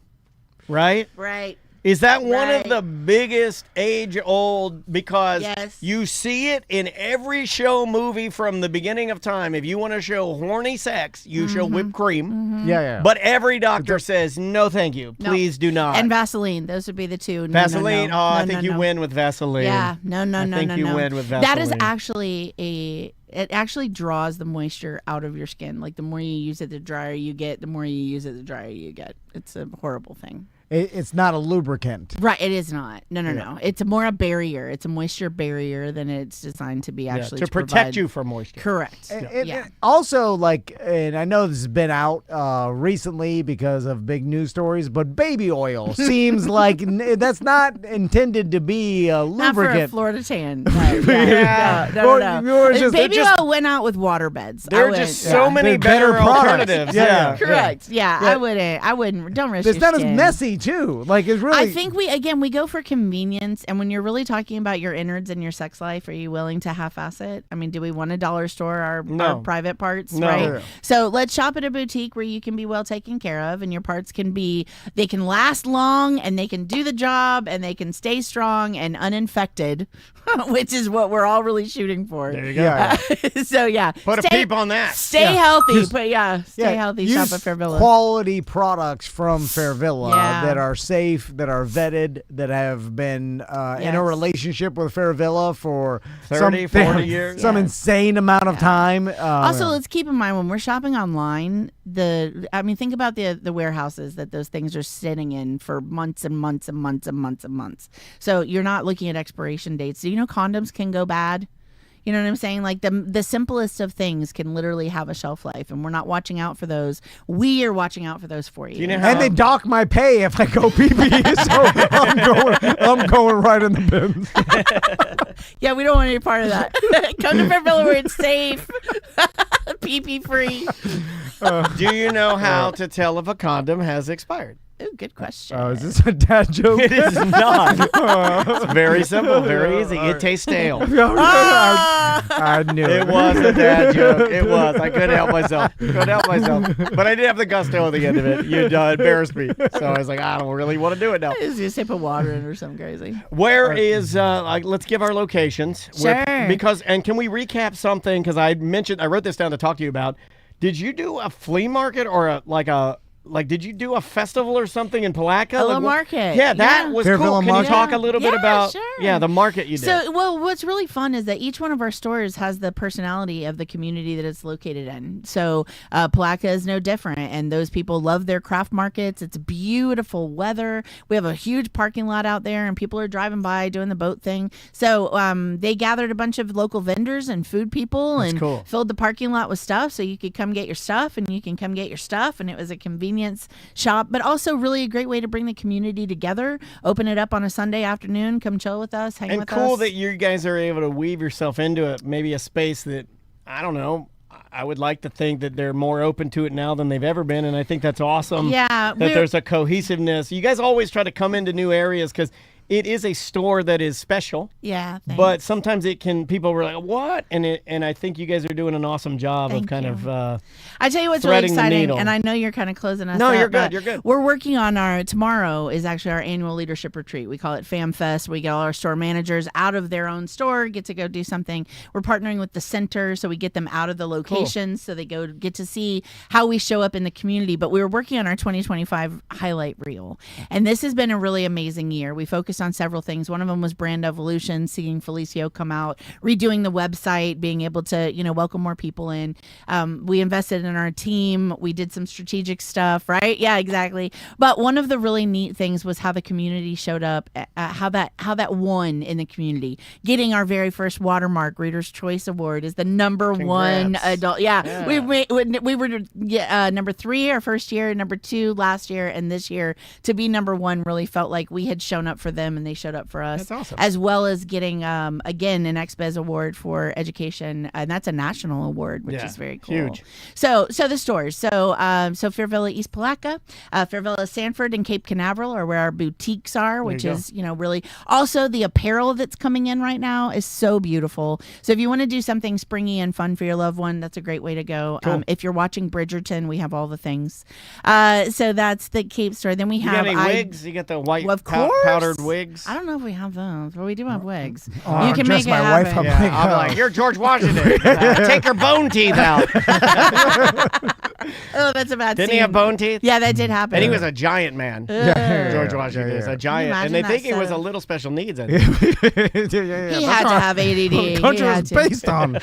S1: right?
S3: Right.
S1: Is that one
S3: Right.
S1: of the biggest age-old? Because
S3: Yes.
S1: you see it in every show movie from the beginning of time. If you want to show horny sex, you show whipped cream.
S2: Yeah.
S1: But every doctor says, no, thank you.
S3: No.
S1: Please do not.
S3: And Vaseline. Those would be the two. No,
S1: Vaseline?
S3: No,
S1: Oh, I
S3: no,
S1: think
S3: no,
S1: you
S3: no.
S1: win with Vaseline.
S3: Yeah. No.
S1: I think you win with Vaseline.
S3: That is actually it actually draws the moisture out of your skin. Like the more you use it, the drier you get. The more you use it, the drier you get. It's a horrible thing.
S2: It's not a lubricant.
S3: Right, it is not. No. It's more a barrier. It's a moisture barrier than it's designed to be actually
S1: to
S3: provide.
S1: protect you from moisture.
S3: Correct.
S2: And also, and I know this has been out recently because of big news stories, but baby oil seems like that's not intended to be a
S3: Not for a
S2: lubricant.
S3: Florida tan. No.
S2: You're just-
S3: Baby
S2: they're just-
S3: oil went out with water beds.
S1: There are just so many
S2: They're
S1: better
S2: better products.
S1: alternatives.
S2: Yeah.
S3: Correct. Yeah,
S2: Yeah.
S3: I wouldn't. Don't risk
S2: It's
S3: your
S2: not as
S3: skin.
S2: messy too. Like it's really.
S3: I think we go for convenience, and when you're really talking about your innards and your sex life, are you willing to half-ass it? I mean, do we want a dollar store our private parts?
S1: No.
S3: Right.
S2: Yeah.
S3: So let's shop at a boutique where you can be well taken care of, and your parts can last long, and they can do the job, and they can stay strong and uninfected, which is what we're all really shooting for.
S1: There you go.
S2: Yeah.
S3: So yeah,
S1: Put a peep on that.
S3: Stay
S2: Yeah.
S3: healthy,
S2: Just-
S3: but stay healthy. Shop
S2: Use
S3: at Fairvilla.
S2: quality products from Fairvilla
S3: Yeah.
S2: that are safe, that are vetted, that have been in a
S3: Yes.
S2: relationship with Fairvilla for
S1: 30, 40 years.
S2: some
S3: Yes.
S2: insane amount of time.
S3: Also, let's keep in mind when we're shopping online, think about the warehouses that those things are sitting in for months and months and months and months and months. So you're not looking at expiration dates. Do you know condoms can go bad? You know what I'm saying? Like the simplest of things can literally have a shelf life, and we're not watching out for those. We are watching out for those for you.
S1: You know how-
S2: and they dock my pay if I go pee pee, so I'm going right in the bin.
S3: Yeah, we don't want any part of that. Come to Fairvilla where it's safe, pee free.
S1: Do you know how to tell if a condom has expired?
S3: Ooh, good question.
S2: Is this a dad joke?
S1: It is not. It's very simple, very easy. It tastes stale.
S2: I knew it.
S1: It was a dad joke. It was. I couldn't help myself. But I did have the gusto at the end of it. You embarrassed me. So I was like, I don't really want to do it now.
S3: Just put water in or something crazy.
S1: Where is, let's give our locations.
S3: Sure.
S1: And can we recap something? Because I wrote this down to talk to you about. Did you do a flea market or did you do a festival or something in Palatka?
S3: A little market.
S1: Yeah, that
S3: Yeah.
S1: was
S2: Fairvilla
S1: cool. Can you
S2: market?
S1: talk a little bit
S3: Yeah,
S1: about
S3: sure.
S1: the market you did?
S3: So, what's really fun is that each one of our stores has the personality of the community that it's located in. So, Palatka is no different, and those people love their craft markets. It's beautiful weather. We have a huge parking lot out there, and people are driving by doing the boat thing. So, they gathered a bunch of local vendors and food people and
S1: cool.
S3: filled the parking lot with stuff, so you could come get your stuff, and you can come get your stuff, and it was a convenience shop, but also really a great way to bring the community together. Open it up on a Sunday afternoon. Come chill with us, hang
S1: and
S3: with
S1: cool
S3: us.
S1: that you guys are able to weave yourself into it. Maybe a space that, I don't know, I would like to think that they're more open to it now than they've ever been, and I think that's awesome.
S3: Yeah,
S1: that
S3: we're-
S1: there's a cohesiveness. You guys always try to come into new areas because it is a store that is special.
S3: Yeah, thanks.
S1: But sometimes people were like, what? And I think you guys are doing an awesome job
S3: Thank
S1: of kind
S3: you.
S1: of
S3: I tell you what's really
S1: threading the
S3: exciting,
S1: needle.
S3: and I know you're kind of closing us
S1: No,
S3: up.
S1: you're good,
S3: but
S1: you're good.
S3: We're working on tomorrow is actually our annual leadership retreat. We call it Fam Fest. We get all our store managers out of their own store, get to go do something. We're partnering with the center, so we get them out of the locations, so they get to see how we show up in the community. But we were working on our 2025 highlight reel, and this has been a really amazing year. We focus focused on several things. One of them was brand evolution, seeing Felicio come out, redoing the website, being able to, welcome more people in. We invested in our team. We did some strategic stuff, right? Yeah, exactly. But one of the really neat things was how the community showed up, how that won in the community. Getting our very first Watermark Reader's Choice Award is the number one adult. Yeah. We were number 3 our first year, number 2 last year, and this year to be number 1 really felt like we had shown up for them and they showed up for us.
S1: That's awesome.
S3: As well as getting again an XBEZ award for education, and that's a national award, which is very cool.
S1: Huge.
S3: So the stores. So Fairvilla, East Palatka, Fairvilla, Sanford, and Cape Canaveral are where our boutiques are, which is really also the apparel that's coming in right now is so beautiful. So if you want to do something springy and fun for your loved one, that's a great way to go.
S1: Cool.
S3: If you're watching Bridgerton, we have all the things. So that's the Cape store. Then we have
S1: got any wigs? You got the white
S3: of course.
S1: powdered wigs?
S3: I don't know if we have those, but we do have wigs.
S2: Oh,
S3: you can
S2: just
S3: make it
S2: my
S3: happen.
S2: wife. I'm
S1: I'm like, you're George Washington. Take your bone teeth out.
S3: Oh, that's a bad
S1: Didn't
S3: scene.
S1: he have bone teeth?
S3: Yeah, that did happen.
S1: And he was a giant man. George Washington is a giant. And they
S3: imagine
S1: think
S3: that
S1: he was a
S3: stuff?
S1: little special needs. I think.
S3: He had to have ADD. He
S2: Country
S3: had
S2: was
S3: to.
S2: based on.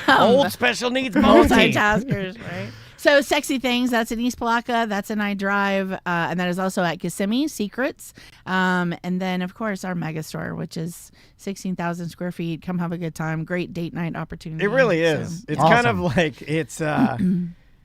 S1: Old special needs bone teeth.
S3: Multitaskers, right? So Sexy Things, that's in East Palatka, that's in I Drive, and that is also at Kissimmee, Secrets. And then, of course, our mega store, which is 16,000 square feet. Come have a good time. Great date night opportunity.
S1: It really is.
S3: So,
S1: It's
S2: Awesome.
S1: kind of like it's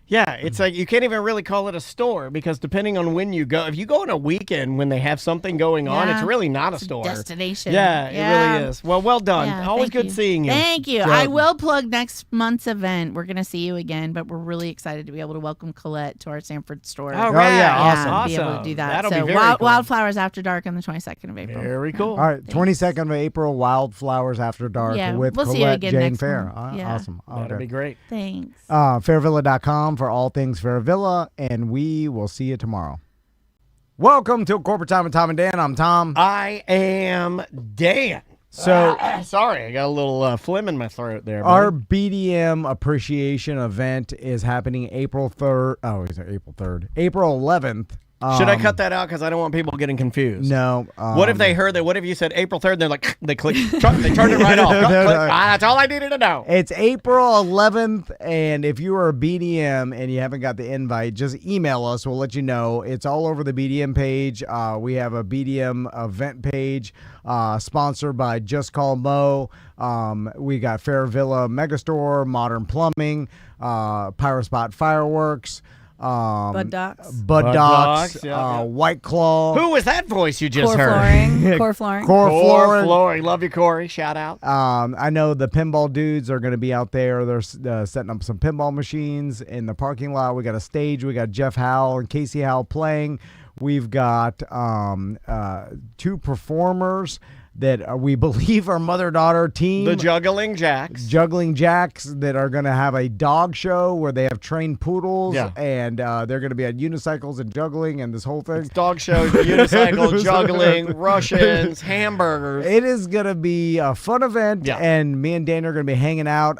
S1: it's like you can't even really call it a store because depending on when you go, if you go on a weekend when they have something going on, it's
S3: Yeah.
S1: really not a
S3: It's a
S1: store.
S3: destination.
S1: Yeah, it really is. Well done.
S3: Yeah,
S1: Always
S3: thank
S1: good
S3: you.
S1: seeing you.
S3: Thank you. I will plug next month's event. We're going to see you again, but we're really excited to be able to welcome Colette to our Sanford store.
S1: All
S2: Oh,
S1: right.
S2: yeah,
S3: Be able to do that.
S1: That'll
S3: so
S1: be very cool.
S3: Wildflowers After Dark on the 22nd of April.
S1: Very cool.
S2: All right, 22nd of April, Wildflowers After Dark
S3: Yeah,
S2: with
S3: we'll see you
S2: Colette
S3: again
S2: Jane
S3: next
S2: Fair.
S3: month. Yeah.
S2: Awesome.
S1: That'll
S2: Okay.
S1: be great.
S3: Thanks.
S2: Fairvilla.com for all things Fairvilla, and we will see you tomorrow. Welcome to Corporate Time with Tom and Dan. I'm Tom.
S1: I am Dan.
S2: So
S1: Sorry, I got a little phlegm in my throat there.
S2: our
S1: buddy.
S2: BDM appreciation event is happening April 3rd. Oh, is it April 3rd? April 11th.
S1: Should I cut that out because I don't want people getting confused?
S2: No.
S1: What if they heard that? What if you said April 3rd? And they're like, they click, they turned it right off.
S2: No,
S1: Click.
S2: no.
S1: That's all I needed to know.
S2: It's April 11th, and if you are a BDM and you haven't got the invite, just email us. We'll let you know. It's all over the BDM page. We have a BDM event page sponsored by Just Call Mo. We got Fairvilla Megastore, Modern Plumbing, Pyrospot Fireworks,
S5: Bud Docs.
S2: Bud
S1: Docs,
S2: Docs,
S1: yeah.
S2: White Claw.
S1: Who was that voice you just
S5: Core
S1: heard?
S5: flooring. Core flooring.
S2: Core
S1: Corey
S2: Flooring.
S1: Love you, Corey. Shout out.
S2: I know the pinball dudes are going to be out there. They're setting up some pinball machines in the parking lot. We got a stage. We got Jeff Howell and Casey Howell playing. We've got 2 performers that we believe are mother-daughter team.
S1: The Juggling Jacks.
S2: Juggling Jacks that are going to have a dog show where they have trained poodles,
S1: Yeah.
S2: and they're going to be on unicycles and juggling and this whole thing.
S1: It's dog shows, unicycle, juggling, Russians, hamburgers.
S2: It is going to be a fun event,
S1: Yeah.
S2: and me and Dan are going to be hanging out.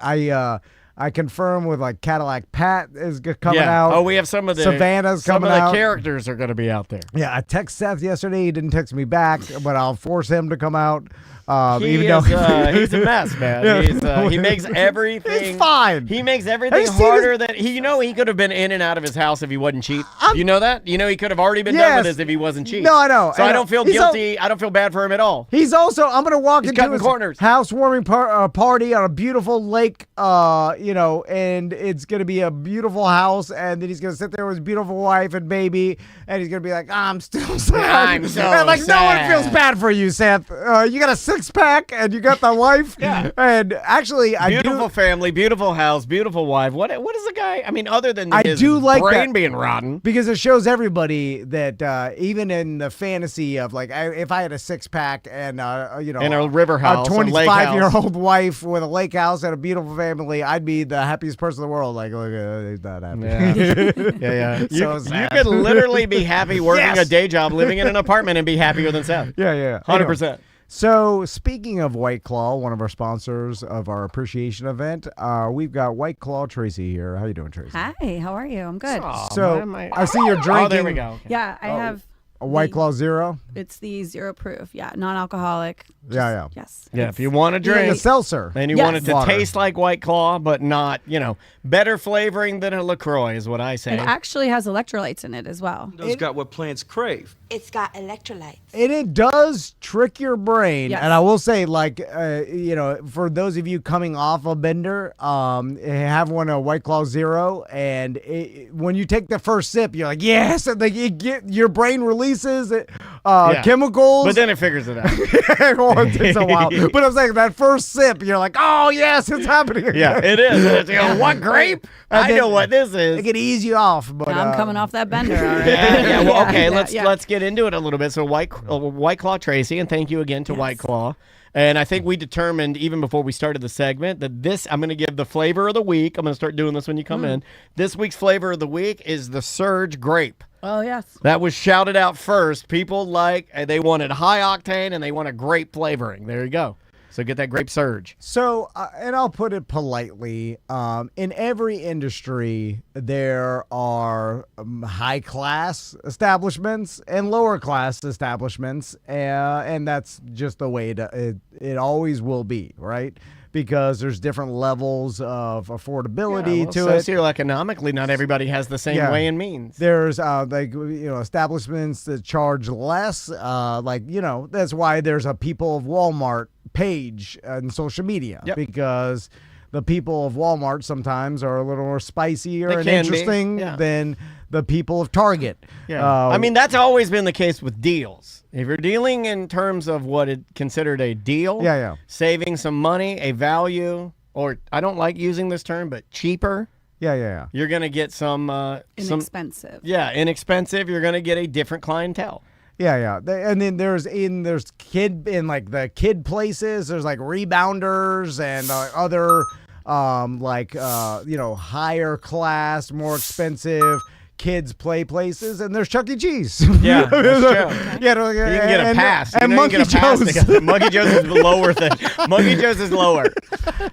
S2: I confirm with like Cadillac Pat is coming out.
S1: Oh, we have some of the
S2: Savannah's
S1: some
S2: coming
S1: of the
S2: out.
S1: characters are going to be out there.
S2: Yeah, I text Seth yesterday. He didn't text me back, but I'll force him to come out.
S1: He
S2: Even
S1: is,
S2: though
S1: he's a mess, man.
S2: Yeah.
S1: He makes everything.
S2: He's fine.
S1: He makes
S2: Have
S1: everything
S2: you seen
S1: harder than he. You know, he could have been in and out of his house if he wasn't cheap. You know that? You know, he could have already been done
S2: Yes.
S1: with this if he wasn't cheap.
S2: No, I know.
S1: So I
S2: And,
S1: don't feel
S2: he's
S1: guilty. I don't feel bad for him at all.
S2: He's also. I'm gonna walk
S1: He's
S2: into
S1: cutting
S2: his
S1: corners.
S2: housewarming party on a beautiful lake. And it's gonna be a beautiful house, and then he's gonna sit there with his beautiful wife and baby, and he's gonna be like, "I'm still sad."
S1: I'm so
S2: And, like no
S1: sad.
S2: one feels bad for you, Seth. You got a 6-pack, and you got the wife.
S1: Yeah.
S2: And actually,
S1: Beautiful family, beautiful house, beautiful wife. What is the guy? I mean, other than
S2: I
S1: his
S2: do like
S1: brain
S2: that.
S1: being rotten.
S2: Because it shows everybody that even in the fantasy of like, if I had a 6-pack and
S1: In a river house,
S2: a
S1: a lake
S2: 25-year-old wife with a lake house and a beautiful family, I'd be the happiest person in the world. Like, look, he's not happy.
S1: Yeah. You,
S2: So
S1: you
S2: sad.
S1: could literally be happy working
S2: Yes.
S1: a day job, living in an apartment, and be happier than Seth.
S2: Yeah.
S1: 100%.
S2: So speaking of White Claw, one of our sponsors of our appreciation event, we've got White Claw Tracy here. How you doing, Tracy?
S5: Hi, how are you? I'm good.
S1: Aw,
S2: So
S1: why am
S2: I see you're drinking.
S1: Oh, there we go. Okay.
S5: Yeah, I have
S2: A White Claw Zero?
S5: It's the 0 proof. Yeah, non-alcoholic.
S2: Yeah.
S5: Yes.
S1: Yeah, if you want to
S2: Like a
S1: drink
S2: seltzer.
S1: and you
S5: Yes.
S1: want it to
S2: Water.
S1: taste like White Claw, but not, better flavoring than a LaCroix is what I say.
S5: It actually has electrolytes in it as well.
S6: It's got what plants crave.
S7: It's got electrolytes.
S2: And it does trick your brain.
S5: Yes.
S2: And I will say, for those of you coming off a bender, have one a White Claw Zero, and when you take the first sip, you're like, yes, and your brain releases chemicals.
S1: But then it figures it out.
S2: Well, it takes a while. But I'm saying that first sip, you're like, oh, yes, it's happening again.
S1: Yeah, it is. What grape? I know what this is.
S2: It can ease you off. But
S5: I'm coming off that bender already.
S1: Yeah. Well, okay.
S5: Yeah.
S1: Let's get into it a little bit. So, White Claw Tracy, and thank you again to White Claw. And I think we determined even before we started the segment that I'm going to give the flavor of the week. I'm going to start doing this when you come in. This week's flavor of the week is the Surge Grape.
S5: Oh, yes.
S1: That was shouted out first. People they wanted high octane and they wanted grape flavoring. There you go. So get that grape surge.
S2: So, and I'll put it politely, in every industry, there are high-class establishments and lower-class establishments, and that's just the way it always will be, right? Because there's different levels of affordability to it.
S1: Socioeconomically, not everybody has the same way and means.
S2: There's establishments that charge less. That's why there's a People of Walmart page on social media, because the people of Walmart sometimes are a little more spicier and interesting than the people of Target.
S1: I mean, that's always been the case with deals. If you're dealing in terms of what is considered a deal, saving some money, a value, or I don't like using this term, but cheaper. You're going to get some
S5: Inexpensive.
S1: Inexpensive. You're going to get a different clientele.
S2: And then there's kid in like the kid places. There's like rebounders and other higher class, more expensive kids play places, and there's Chuck E. Cheese.
S1: Yeah, that's true.
S2: You
S1: can get a pass.
S2: And Monkey Joe's.
S1: Monkey Joe's is lower than Monkey Joe's is lower.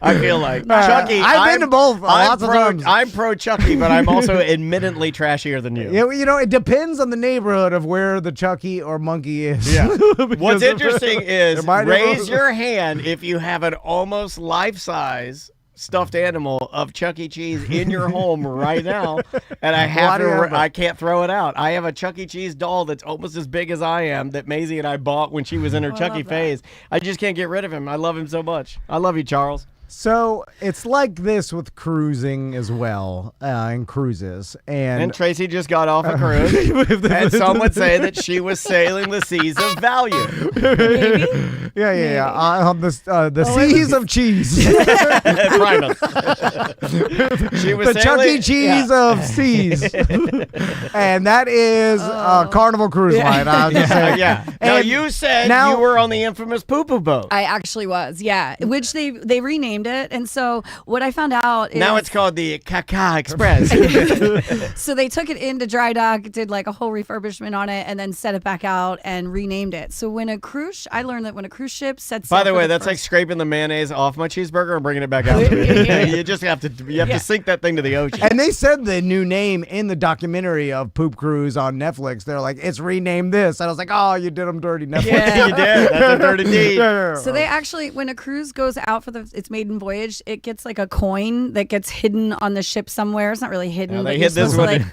S1: I feel like Chucky.
S2: I've been to both lots of times.
S1: I'm pro Chucky, but I'm also admittedly trashier than you.
S2: Yeah, it depends on the neighborhood of where the Chucky or Monkey is.
S1: Yeah. What's interesting is raise your hand if you have an almost life-size stuffed animal of Chuck E. Cheese in your home right now, and I can't throw it out. I have a Chuck E. Cheese doll that's almost as big as I am that Maisie and I bought when she was in her Chucky phase. I just can't get rid of him. I love him so much. I love you, Charles.
S2: So it's like this with cruising as well, and cruises. And
S1: Tracy just got off a cruise, and some would say that she was sailing the seas of value.
S5: Maybe?
S2: The seas of cheese.
S1: Primus. She was
S2: the Chuck E. Cheese of seas. And that is Carnival Cruise Line. I'll just say.
S1: Now, you said you were on the infamous poo-poo boat.
S5: I actually was, which they renamed it. And so what I found out is
S1: now it's called the Caca Express.
S5: So they took it into dry dock, did like a whole refurbishment on it, and then set it back out and renamed it. So I learned that when a cruise ship sets
S1: By the way, that's like scraping the mayonnaise off my cheeseburger and bringing it back out. You just have to sink that thing to the ocean.
S2: And they said the new name in the documentary of Poop Cruise on Netflix. They're like, it's renamed this. And I was like, oh, you did them dirty, Netflix.
S1: Yeah, you did. That's a dirty deed.
S5: So they actually, when a cruise goes out for its maiden voyage, it gets like a coin that gets hidden on the ship somewhere. It's not really hidden.
S1: They
S5: but
S1: hid this one.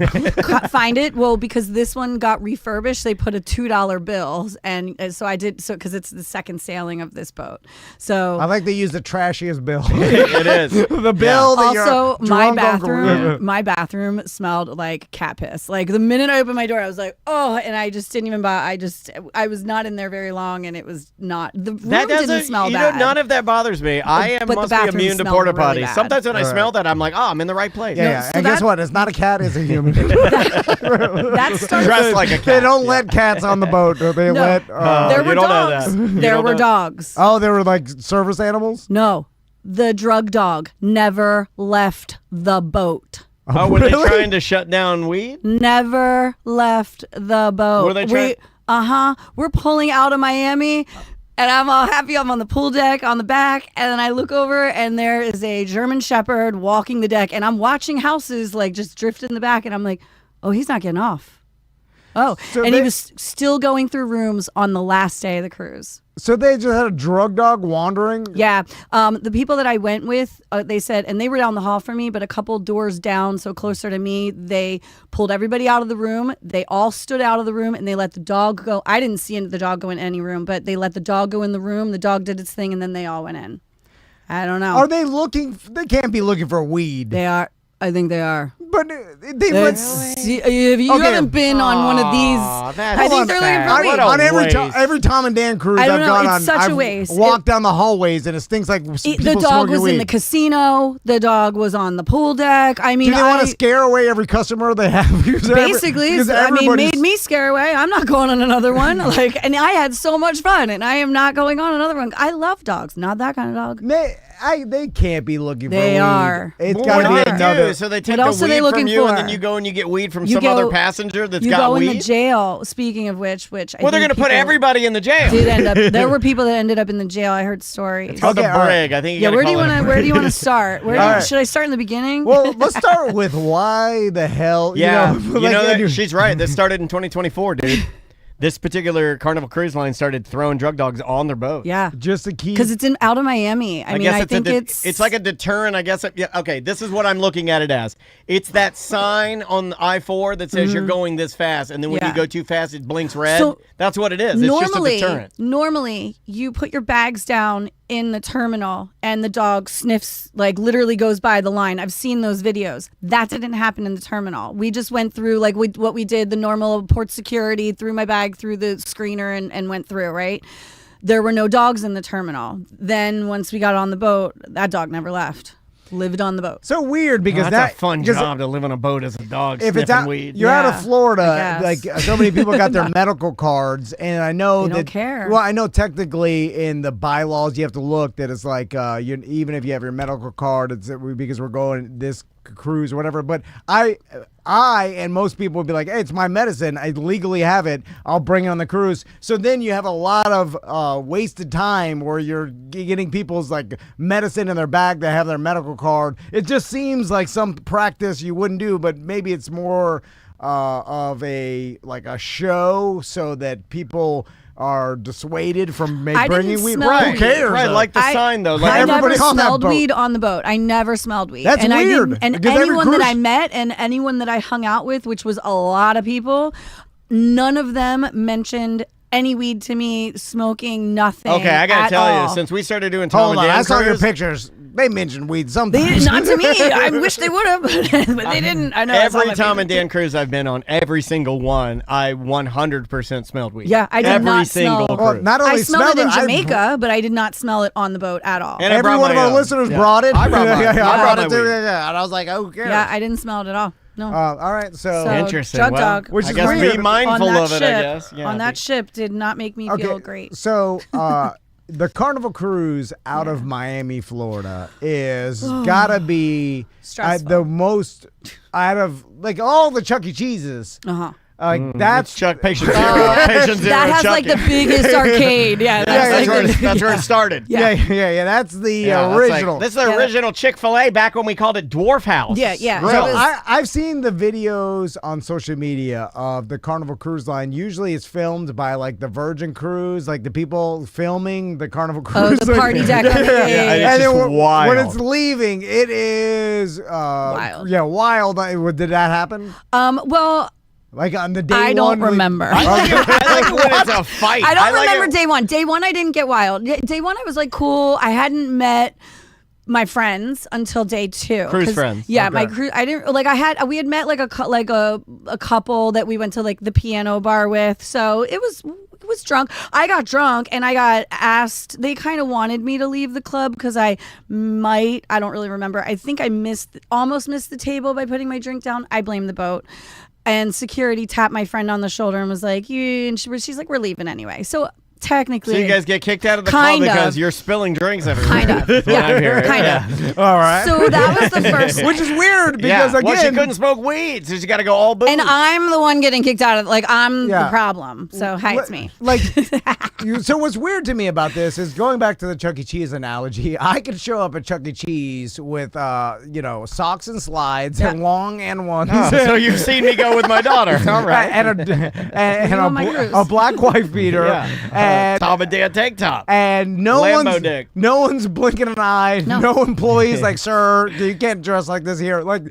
S5: Find it. Well, because this one got refurbished, they put a $2 bill, and so I did because it's the second sailing of this boat. So
S2: I like they use the trashiest bill.
S1: It is
S2: the bill. That
S5: also,
S2: you're
S5: my bathroom smelled like cat piss. Like the minute I opened my door, I was like, oh, and I just didn't even buy. I was not in there very long, and it was not. The room didn't smell bad.
S1: None of that bothers me. I must be immune to porta potties. Really sometimes when I smell that, I'm like, oh, I'm in the right place.
S2: So and guess what? It's not a cat. It's a human.
S5: That started
S1: dressed like a cat.
S2: They don't let cats on the boat. They let.
S5: There were dogs. There were dogs.
S2: Oh, they were like service animals?
S5: No. The drug dog never left the boat.
S1: Oh, were they trying to shut down weed?
S5: Never left the boat.
S1: Were they trying?
S5: We're pulling out of Miami. And I'm all happy. I'm on the pool deck on the back. And then I look over and there is a German Shepherd walking the deck. And I'm watching houses like just drift in the back. And I'm like, oh, he's not getting off. Oh,
S2: So
S5: and
S2: they-
S5: he was still going through rooms on the last day of the cruise.
S2: So they just had a drug dog wandering?
S5: Yeah. The people that I went with, they said, and they were down the hall from me, but a couple doors down, so closer to me, they pulled everybody out of the room. They all stood out of the room and they let the dog go. I didn't see the dog go in any room, but they let the dog go in the room. The dog did its thing and then they all went in. I don't know.
S2: Are they looking? They can't be looking for weed.
S5: They are. I think they are.
S2: But they would.
S5: If you
S2: Okay.
S5: haven't been on one of these,
S1: that's
S5: I think they're
S1: sad.
S5: looking for
S1: What
S5: weed.
S1: a
S2: On
S1: waste.
S2: every Tom and Dan cruise
S5: I don't
S2: I've
S5: know,
S2: gone
S5: it's
S2: on,
S5: such a
S2: I've
S5: waste.
S2: walked down the hallways and it's things like
S5: The
S2: people
S5: dog
S2: smoking
S5: was
S2: weed.
S5: in the casino. The dog was on the pool deck. I mean,
S2: Do they want to scare away every customer they have? Because
S5: basically,
S2: because
S5: I mean,
S2: everybody's-
S5: made me scare away. I'm not going on another one. And I had so much fun, and I am not going on another one. I love dogs, not that kind of dog.
S2: They can't be looking for
S5: They
S2: weed.
S5: are.
S2: It's
S1: Well,
S2: got
S1: what
S2: to
S1: do
S2: be
S1: they
S2: another.
S1: do? So they take
S5: What
S1: the
S5: else are they
S1: weed from
S5: looking
S1: you, and
S5: for?
S1: then you go and you get weed from
S5: You
S1: some
S5: go-
S1: other passenger that's
S5: You
S1: got
S5: go
S1: weed.
S5: in the jail. Speaking of which I
S1: Well, they're
S5: think
S1: going to put
S5: people
S1: everybody in the jail.
S5: Did end up. There were people that ended up in the jail. I heard stories.
S1: It's called
S2: Okay,
S1: the
S2: all right.
S1: brig. I think. You
S5: Yeah,
S1: gotta
S5: where do you
S1: call it
S5: want
S1: a
S5: to? Where do you
S1: brig.
S5: want to start?
S2: All right.
S5: Should I start in the beginning?
S2: Well, let's start with why the hell.
S1: Yeah,
S2: you know, like,
S1: she's right. This started in 2024, dude. This particular Carnival Cruise Line started throwing drug dogs on their boat.
S5: Yeah,
S2: just to keep.
S5: because it's out of Miami. I mean,
S1: guess
S5: I
S1: it's
S5: think
S1: it's like a deterrent. I guess. Yeah. Okay. This is what I'm looking at it as. It's that sign on the I-4 that says you're going this fast, and then when
S5: Yeah.
S1: you go too fast, it blinks red.
S5: So,
S1: That's what it is. It's just a deterrent.
S5: Normally, you put your bags down in the terminal and the dog sniffs, like literally goes by the line. I've seen those videos. That didn't happen in the terminal. We just went through like what we did, the normal port security, threw my bag through the screener and went through, right? There were no dogs in the terminal. Then once we got on the boat, that dog never left. Lived on the boat.
S2: so weird because
S1: That's a fun
S2: because
S1: job to live on a boat as a dog
S2: If
S1: sniffing
S2: it's out,
S1: weed.
S2: you're out
S5: Yeah,
S2: of Florida.
S5: I
S2: Like
S5: guess.
S2: so many people got their medical cards, and I know
S5: They
S2: that.
S5: don't care.
S2: Well, I know technically in the bylaws you have to look that it's like even if you have your medical card, it's because we're going this cruise or whatever. But I and most people would be like, hey, it's my medicine. I legally have it. I'll bring it on the cruise. So then you have a lot of wasted time where you're getting people's like medicine in their bag that have their medical card. It just seems like some practice you wouldn't do, but maybe it's more of a show so that people are dissuaded from
S5: I
S2: bringing
S5: didn't
S2: weed.
S5: smell
S2: Who
S5: weed.
S2: cares?
S1: Right,
S2: though?
S1: like the sign though. Like
S5: I
S2: everybody
S5: never
S2: on that
S5: smelled
S2: boat.
S5: weed on the boat. I never smelled weed.
S2: That's
S5: and
S2: weird,
S5: I didn't, and
S2: because every
S5: anyone that
S2: cruise-
S5: I met and anyone that I hung out with, which was a lot of people, none of them mentioned any weed to me, smoking, nothing.
S1: Okay, I gotta
S5: at
S1: tell
S5: all.
S1: you, since we started doing Tom
S2: Hold
S1: and
S2: on,
S1: Dan
S2: I saw your
S1: cruise,
S2: pictures. They mentioned weed
S5: They
S2: sometimes.
S5: not to me. I wish they would have, but they didn't. I know. it's not
S1: every
S5: my
S1: Tom
S5: favorite
S1: and Dan cruise I've been on, every single one, I 100% smelled weed.
S5: Yeah, I did
S1: every
S5: not
S1: single
S5: smell-
S1: cruise.
S2: Well, not only
S5: I smelled it in
S2: I-
S5: Jamaica, but I did not smell it on the boat at all.
S1: And I
S2: Every
S1: brought
S2: one of
S1: my
S2: our
S1: own.
S2: listeners
S1: Yeah.
S2: brought it.
S1: I brought mine.
S2: Yeah,
S1: I
S2: I
S1: brought
S2: brought it
S1: my
S2: too.
S1: weed.
S2: Yeah, and I was like, who cares?
S5: Yeah, I didn't smell it at all. No.
S2: all right, so
S1: Interesting.
S5: Drug
S1: Well,
S5: dog.
S2: Which
S1: I
S2: is
S1: guess
S2: weird.
S1: be mindful
S5: on that
S1: of it,
S5: ship,
S1: I guess. Yeah,
S5: on that ship did not make me feel great.
S2: So the Carnival Cruise out of Miami, Florida is gotta be
S5: Stressful.
S2: the most out of like all the Chuck E. Cheese's.
S5: Uh-huh.
S2: That's
S1: Chuck, patient zero. Patient zero.
S5: That has like the
S1: Chucky.
S5: biggest arcade. Yeah,
S1: That's,
S5: like
S1: that's where it started.
S2: yeah. That's the
S1: Yeah, that's like-
S2: original.
S1: this is the original Chick-fil-A back when we called it Dwarf House.
S5: Yeah.
S2: So
S1: Grill.
S2: I've seen the videos on social media of the Carnival Cruise Line. Usually it's filmed by like the Virgin Cruise, like the people filming the Carnival Cruise.
S5: the party deck on the
S1: Yeah,
S5: edge.
S1: it's
S2: And then
S1: just
S2: when
S1: wild.
S2: it's leaving, it is
S5: Wild.
S2: Yeah, wild. Did that happen?
S5: Well,
S2: Like on the day
S5: I
S2: one?
S5: don't remember.
S1: I like it when it's a fight.
S5: I don't
S1: like
S5: remember
S1: it-
S5: day one. Day one, I didn't get wild. Day one, I was like cool. I hadn't met my friends until day two.
S1: Cruise
S5: 'Cause,
S1: friends.
S5: Yeah,
S2: Okay.
S5: my cruise. I didn't like. We had met like a couple that we went to like the piano bar with. So it was drunk. I got drunk and I got asked. They kind of wanted me to leave the club because I don't really remember. I think I almost missed the table by putting my drink down. I blame the boat. And security tapped my friend on the shoulder and was like, she's like, we're leaving anyway. So technically.
S1: So you guys get kicked out of the club
S5: Kind
S1: because
S5: of.
S1: you're spilling drinks everywhere.
S5: Kind of.
S1: That's what I'm hearing.
S5: Kind
S1: Yeah.
S5: of.
S2: All right.
S5: So that was the first.
S2: Which is weird because
S1: Yeah. Well, she
S2: again,
S1: couldn't smoke weed, so she got to go all booze.
S5: And I'm the one getting kicked out of. Like I'm
S2: Yeah.
S5: the problem. So hey, it's me.
S2: Like, so what's weird to me about this is going back to the Chuck E. Cheese analogy. I could show up at Chuck E. Cheese with, socks and slides and long and ones.
S1: Oh, so you've seen me go with my daughter. All right.
S2: and
S5: on my cruise.
S2: a black wife beater.
S1: Yeah.
S2: And
S1: Tom and Dan tank top.
S2: and
S1: Lambo dick.
S2: no one's blinking an eye. No employees like, sir, you can't dress like this here. Like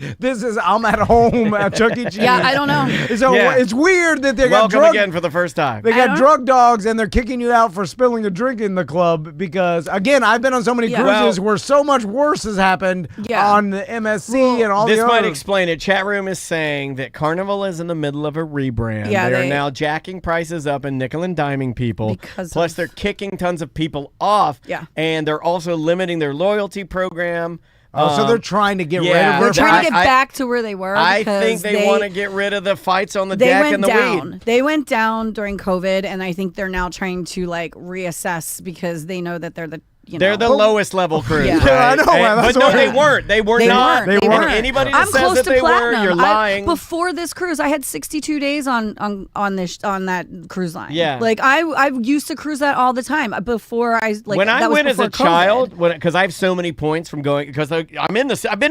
S2: I'm at home at Chuck E. Cheese.
S5: Yeah, I don't know.
S2: So
S1: Yeah.
S2: it's weird that they got
S1: Welcome
S2: drug.
S1: again for the first time.
S2: They got drug dogs and they're kicking you out for spilling a drink in the club because, again, I've been on so many
S5: Yeah.
S2: cruises where so much worse has happened on the MSC and all
S1: This
S2: the
S1: might
S2: others.
S1: explain it. Chat room is saying that Carnival is in the middle of a rebrand.
S5: Yeah,
S1: they are
S5: they-
S1: now jacking prices up and nickel and diming people.
S5: Because
S1: Plus,
S5: of-
S1: they're kicking tons of people off.
S5: Yeah.
S1: And they're also limiting their loyalty program.
S2: So they're trying to get rid
S1: yeah.
S2: of
S5: They're
S2: her.
S5: trying to get
S1: I-
S5: back to where they were.
S1: I
S5: because
S1: think they want to get rid of the fights on the
S5: They
S1: deck
S5: went
S1: and the
S5: down.
S1: weed.
S5: They went down during COVID, and I think they're now trying to like reassess because they know that they're the
S1: They're the lowest level cruise.
S5: Yeah.
S1: Right?
S2: Yeah, I know,
S1: And-
S2: that's
S1: but no,
S2: why-
S1: they weren't. They were
S5: They
S1: not.
S5: weren't. They
S1: And
S5: weren't.
S1: Anybody that
S5: I'm
S1: says
S5: close
S1: that
S5: to
S1: they
S5: platinum.
S1: were, you're lying.
S5: Before this cruise, I had 62 days on that cruise line.
S1: Yeah.
S5: like I used to cruise that all the time before I like.
S1: when I
S5: that was
S1: went as a
S5: before COVID.
S1: child, because I have so many points from going, because I've been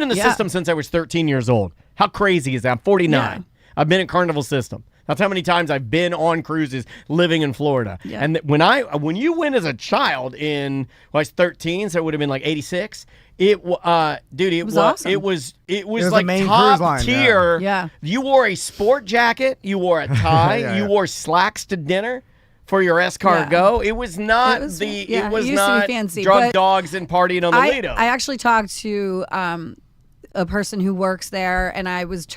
S1: in the
S5: Yeah.
S1: system since I was 13 years old. How crazy is that? I'm 49.
S5: Yeah.
S1: I've been in Carnival system. That's how many times I've been on cruises living in Florida.
S5: Yeah.
S1: And when you went as a child I was 13, so it would have been like 86. It was
S5: awesome.
S1: It was
S2: the
S1: like
S2: main
S1: top
S2: cruise line,
S1: tier.
S5: Yeah.
S1: You wore a sport jacket, you wore a tie,
S2: Yeah,
S1: you
S2: yeah.
S1: wore slacks to dinner for your escargot. It was not
S5: It was-
S1: it
S5: yeah,
S1: was
S5: it used to be
S1: not
S5: fancy,
S1: drug
S5: but
S1: dogs and partying on the Lido.
S5: I actually talked to a person who works there, and I was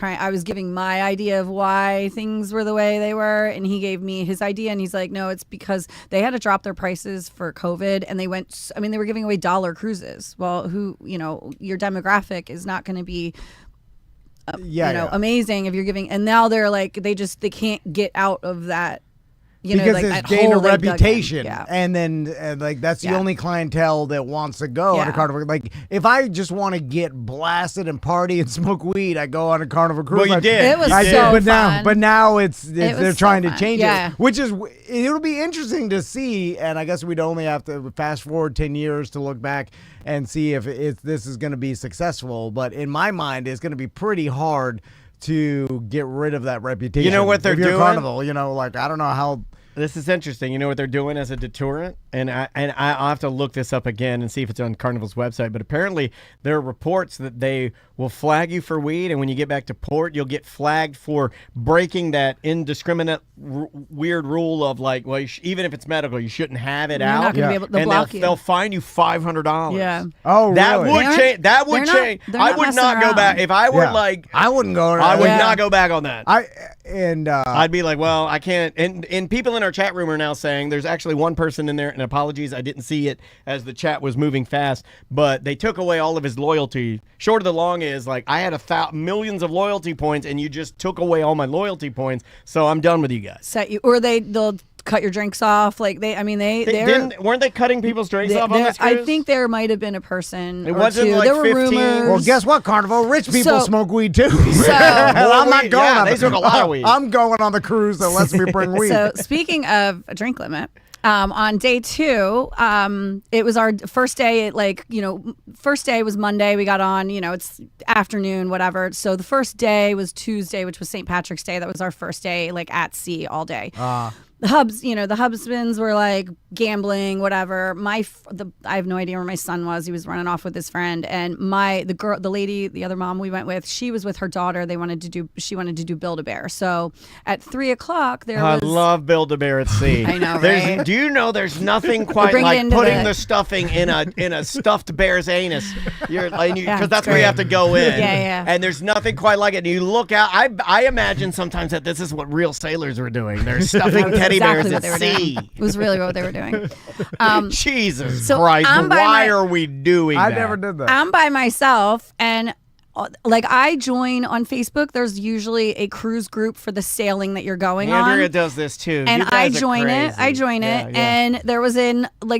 S5: giving my idea of why things were the way they were, and he gave me his idea, and he's like, no, it's because they had to drop their prices for COVID, and they were giving away dollar cruises. Well, your demographic is not going to be amazing if you're giving, and now they're like, they can't get out of that.
S2: Because
S5: like
S2: it's
S5: that
S2: gained a
S5: hole they dug in.
S2: reputation,
S5: Yeah.
S2: and then that's the
S5: Yeah.
S2: only clientele that wants to go on a
S5: Yeah.
S2: Carnival. Like if I just want to get blasted and party and smoke weed, I go on a Carnival cruise.
S1: Well, you
S2: line.
S1: did.
S5: It was
S1: You
S2: I
S1: did.
S5: so
S2: did,
S5: fun.
S2: but now it's
S5: was
S2: they're
S5: so
S2: trying to
S5: fun.
S2: change
S5: Yeah.
S2: it, which is it'll be interesting to see. And I guess we'd only have to fast forward 10 years to look back and see if this is going to be successful. But in my mind, it's going to be pretty hard to get rid of that reputation.
S1: You know what they're
S2: if you're
S1: doing?
S2: Carnival, like I don't know how.
S1: This is interesting. You know what they're doing as a deterrent? And I'll have to look this up again and see if it's on Carnival's website. But apparently there are reports that they will flag you for weed, and when you get back to port, you'll get flagged for breaking that indiscriminate weird rule of like, well, even if it's medical, you shouldn't have it
S5: You're
S1: out.
S5: not going to be able to
S1: and
S5: block you.
S1: they'll fine you $500.
S5: Yeah.
S2: Oh,
S1: That
S2: really?
S1: would
S5: They're-
S1: change. That would
S5: they're not-
S1: change.
S5: they're
S1: I
S5: not
S1: would
S5: messing
S1: not go
S5: around.
S1: back if I were
S2: Yeah.
S1: like.
S2: I wouldn't go.
S1: I would
S5: Yeah.
S1: not go back on that.
S2: I'd
S1: be like, well, I can't. And people in our chat room are now saying there's actually one person in there, and apologies, I didn't see it as the chat was moving fast, but they took away all of his loyalty. Short of the long is, like, I had millions of loyalty points, and you just took away all my loyalty points, so I'm done with you guys.
S5: Set you, or they'll cut your drinks off. Like
S1: Weren't they cutting people's drinks off on this cruise?
S5: I think there might have been a person.
S1: It
S5: or
S1: wasn't
S5: two.
S1: like
S5: there were
S1: 15?
S5: rumors.
S2: Well, guess what, Carnival? Rich people
S5: So-
S2: smoke weed too.
S5: So-
S2: Hell, I'm not
S1: weed?
S2: going
S1: Yeah,
S2: on
S1: they
S2: the-
S1: smoke a lot of weed.
S2: I'm going on the cruise that lets me bring weed.
S5: So speaking of a drink limit, on day 2, it was our first day. First day was Monday. We got on. It's afternoon, whatever. So the first day was Tuesday, which was St. Patrick's Day. That was our first day, like at sea all day. The husbands were like gambling, whatever. I have no idea where my son was. He was running off with his friend, and the lady, the other mom we went with, she was with her daughter. She wanted to do Build-A-Bear. So at 3:00 there
S1: I
S5: was.
S1: love Build-A-Bear at sea.
S5: I know, right?
S1: Do you know there's nothing quite
S5: bring it
S1: like
S5: into
S1: putting
S5: the-
S1: the stuffing in a stuffed bear's anus? Because
S5: Yeah,
S1: that's
S5: it's
S1: where you
S5: great.
S1: have to go in.
S5: Yeah.
S1: And there's nothing quite like it. And you look out. I imagine sometimes that this is what real sailors were doing. They're stuffing
S5: That's
S1: teddy
S5: exactly
S1: bears
S5: what they were
S1: at sea.
S5: doing. It was really what they were doing.
S1: Jesus
S5: So
S1: Christ!
S5: I'm by
S1: Why
S5: my-
S1: are we doing
S2: I
S1: that?
S2: never did that.
S5: I'm by myself, and like I join on Facebook. There's usually a cruise group for the sailing that you're going
S1: Andrea
S5: on.
S1: does this too.
S5: And
S1: You
S5: I
S1: guys are
S5: join it. I
S1: crazy.
S5: join
S1: Yeah,
S5: it.
S1: yeah.
S5: And there was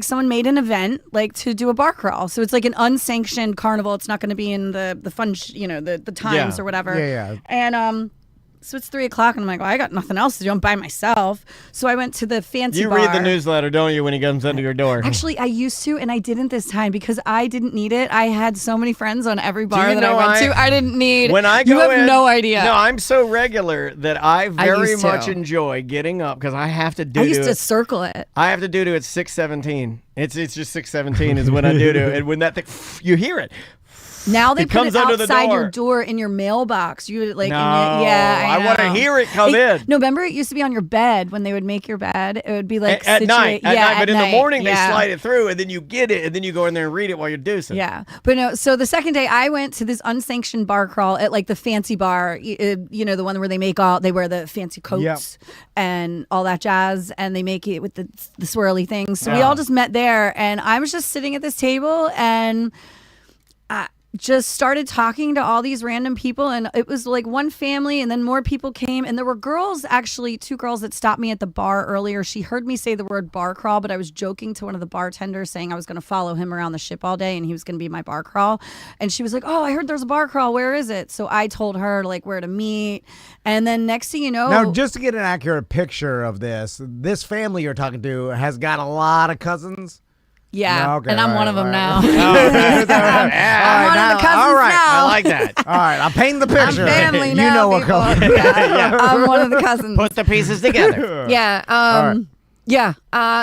S5: someone made an event like to do a bar crawl. So it's like an unsanctioned carnival. It's not going to be in the fun, the times or whatever.
S2: Yeah.
S5: And so it's 3:00 and I'm like, well, I got nothing else to do. I'm by myself. So I went to the fancy bar.
S1: You read the newsletter, don't you, when he comes under your door?
S5: Actually, I used to, and I didn't this time because I didn't need it. I had so many friends on every bar
S1: you
S5: that I
S1: know
S5: went to. I didn't need.
S1: When I
S5: you
S1: go
S5: have
S1: in,
S5: no idea.
S1: No, I'm so regular that I very
S5: used to.
S1: much enjoy getting up because I have to do
S5: I used
S1: it.
S5: to circle it.
S1: I have to do it at 6:17. It's just 6:17 is when I do it, and when that thing, you hear it.
S5: Now they
S1: It
S5: put
S1: comes
S5: it
S1: under the
S5: outside your
S1: door.
S5: door in your mailbox. You like,
S1: No,
S5: yeah.
S1: I want to
S5: know.
S1: hear it come in.
S5: No, remember it used to be on your bed when they would make your bed. It would be like
S1: At night,
S5: yeah,
S1: but in
S5: night.
S1: the morning
S5: Yeah.
S1: they slide it through, and then you get it, and then you go in there and read it while you're dosing.
S5: Yeah, but no. So the second day, I went to this unsanctioned bar crawl at like the fancy bar. The one where they wear the fancy coats and all that jazz, and they make it with the swirly things. So we all just met there, and I was just sitting at this table and. Just started talking to all these random people, and it was like one family, and then more people came, and there were two girls that stopped me at the bar earlier. She heard me say the word bar crawl, but I was joking to one of the bartenders saying I was going to follow him around the ship all day and he was going to be my bar crawl. And she was like, oh, I heard there's a bar crawl. Where is it? So I told her like where to meet. And then next thing you know,
S2: Now, just to get an accurate picture of this family you're talking to has got a lot of cousins.
S5: yeah,
S2: No, okay,
S5: and I'm
S2: all
S5: one
S2: right,
S5: of them
S2: all
S5: now.
S2: right.
S5: I'm one of the cousins
S2: all right.
S5: now.
S1: I like that.
S2: All right, I'll paint the
S5: I'm
S2: picture.
S5: family
S2: you
S5: now.
S2: know what
S5: people.
S2: color.
S5: Yeah, I'm one of the cousins.
S1: Put the pieces together.
S5: Yeah.
S2: right.
S5: Yeah.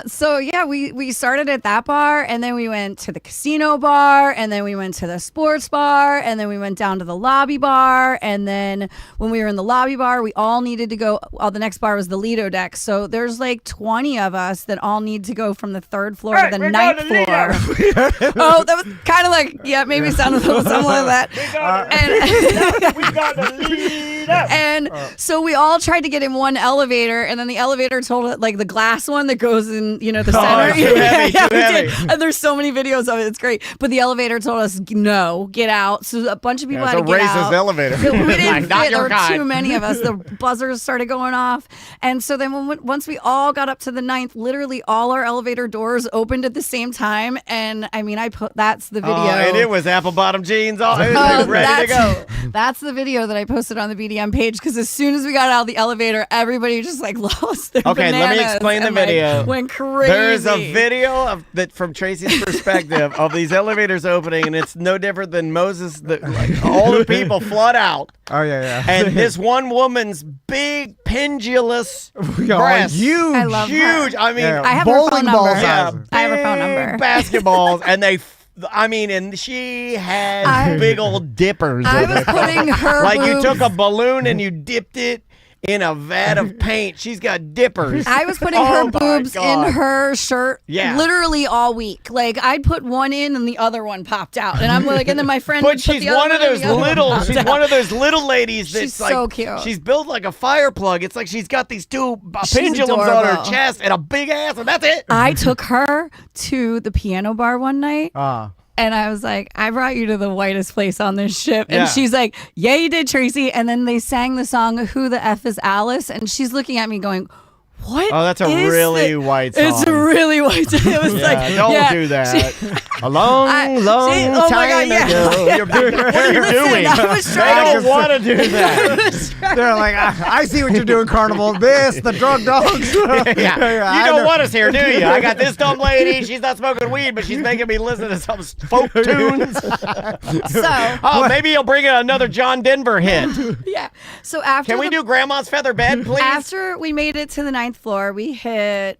S5: So yeah, we started at that bar, and then we went to the casino bar, and then we went to the sports bar, and then we went down to the lobby bar, and then when we were in the lobby bar, we all needed to go. The next bar was the Lido deck. So there's like 20 of us that all need to go from the 3rd floor to the 9th floor. Oh, that was kind of like maybe it sounded a little something like that.
S1: We got the lead up.
S5: And so we all tried to get in one elevator, and then the elevator told it like the glass one that goes in, the center.
S1: it's too heavy, too
S5: we
S1: heavy.
S5: did. And there's so many videos of it. It's great. But the elevator told us no, get out. So a bunch of people
S1: It's
S5: had
S1: a
S5: to get
S1: racist
S5: out.
S1: elevator.
S5: So we didn't
S1: Like, not
S5: fit. There
S1: your
S5: were
S1: kind.
S5: too many of us. The buzzers started going off, and so then once we all got up to the 9th, literally all our elevator doors opened at the same time. And I mean, that's the video.
S1: And it was apple bottom jeans. All it
S5: Oh,
S1: was ready to go.
S5: That's the video that I posted on the BDM page, because as soon as we got out of the elevator, everybody just like lost their
S1: Okay, let me
S5: bananas
S1: explain the
S5: and, like,
S1: video.
S5: went crazy.
S1: There's a video of that from Tracy's perspective of these elevators opening, and it's no different than Moses. All the people flood out,
S2: Oh yeah.
S1: and this one woman's big pendulous breasts,
S2: Huge.
S5: I love her.
S1: huge. I mean,
S2: Yeah,
S5: I have her
S2: bowling
S5: phone
S2: ball
S5: number.
S1: yeah,
S2: sizes.
S5: I have her phone
S1: big
S5: number.
S1: basketballs, and and she had big old dippers.
S5: I
S1: in
S5: was
S1: it.
S5: putting her
S1: Like you
S5: boobs-
S1: took a balloon and you dipped it in a vat of paint. She's got dippers.
S5: I was putting
S1: Oh
S5: her
S1: my
S5: boobs
S1: God.
S5: in her shirt literally all week. Like I'd put one in and the other one popped out. And I'm like, and then my friend
S1: But
S5: would put
S1: she's
S5: the other
S1: one of
S5: in and
S1: those
S5: the other one
S1: little.
S5: popped
S1: She's
S5: out.
S1: one of those little ladies that's
S5: She's
S1: like
S5: so cute.
S1: She's built like a fire plug. It's like she's got these two
S5: She's
S1: pendulums on her
S5: adorable.
S1: chest and a big ass, and that's it.
S5: I took her to the piano bar one night.
S2: Ah.
S5: And I was like, I brought you to the whitest place on this ship. And
S1: Yeah.
S5: she's like, yeah, you did, Tracy. And then they sang the song, Who the F is Alice? And she's looking at me going, what?
S1: Oh, that's a
S5: is
S1: really
S5: it?"
S1: white
S5: It's
S1: song.
S5: really white. It was like,
S1: don't
S5: yeah,
S1: do that.
S5: she-
S1: A long, long
S5: oh my God,
S1: time
S5: yeah.
S1: ago. What are you
S5: Listen,
S1: doing?
S5: I was
S1: They
S5: trying
S1: don't want to do that.
S2: They're like, I see what you're doing, Carnival. This, the drug dogs.
S1: Yeah.
S2: I
S1: You don't
S2: know.
S1: want us here, do you? I got this dumb lady. She's not smoking weed, but she's making me listen to some folk tunes.
S5: So,
S1: Oh, maybe you'll bring another John Denver hit.
S5: yeah. So after
S1: Can we do Grandma's Feather Bed, please?
S5: After we made it to the 9th floor, we hit,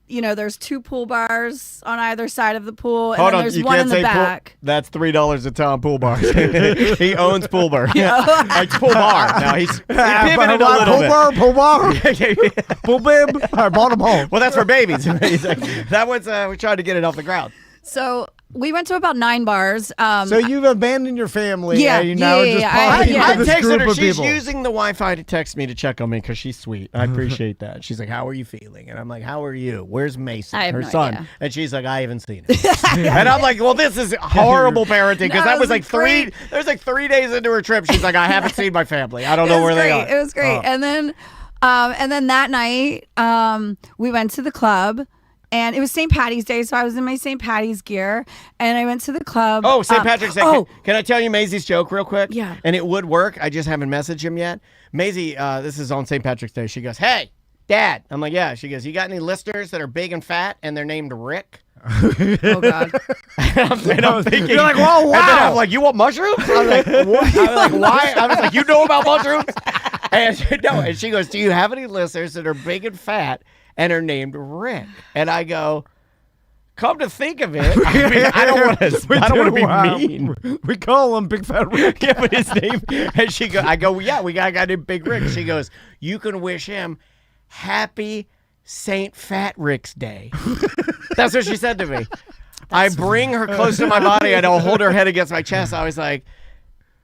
S5: there's 2 pool bars on either side of the pool, and then there's one in the back.
S1: That's $3 a time pool bar. He owns pool bar. Like pool bar. Now he pivoted a little bit.
S2: Pull bar. Pull bib. I bought them home.
S1: Well, that's for babies. He's like, that was we tried to get it off the ground.
S5: So We went to about 9 bars.
S2: So you've abandoned your family.
S5: Yeah,
S2: and you now
S5: yeah,
S2: just
S5: yeah,
S2: partying
S5: yeah.
S1: I
S2: with this
S1: texted
S2: group
S1: her.
S2: of
S1: She's
S2: people.
S1: using the Wi-Fi to text me to check on me because she's sweet. I appreciate that. She's like, "How are you feeling?" And I'm like, "How are you? Where's Mason,
S5: I have
S1: her
S5: no
S1: son?"
S5: idea.
S1: And she's like, "I haven't seen him." And I'm like, "Well, this is horrible parenting because
S5: No,
S1: that
S5: it
S1: was
S5: was
S1: like
S5: great.
S1: There was like 3 days into her trip. She's like, "I haven't seen my family. I don't know where they are."
S5: It was great. And then that night, we went to the club. And it was St. Patty's Day, so I was in my St. Patty's gear, and I went to the club.
S1: Oh, St. Patrick's Day. Can I tell you Maisie's joke real quick?
S5: Yeah.
S1: And it would work. I just haven't messaged him yet. Maisie, this is on St. Patrick's Day. She goes, "Hey, Dad." I'm like, "Yeah." She goes, "You got any listeners that are big and fat and they're named Rick?"
S5: Oh God!
S1: and I'm thinking,
S2: You're like, "Whoa, wow."
S1: And then I'm like, "You want mushrooms?" I was like, "What?" I was like, "Why?" I was like, "You know about mushrooms?" And she goes, "Do you have any listeners that are big and fat and are named Rick?" And I go, "Come to think of it, I mean, I don't want to be mean."
S2: We call him Big Fat Rick.
S1: Yeah, but his name. And I go, "Yeah, we got a guy named Big Rick." She goes, "You can wish him happy St. Fat Rick's Day." That's what she said to me. I bring her close to my body and I'll hold her head against my chest. I was like,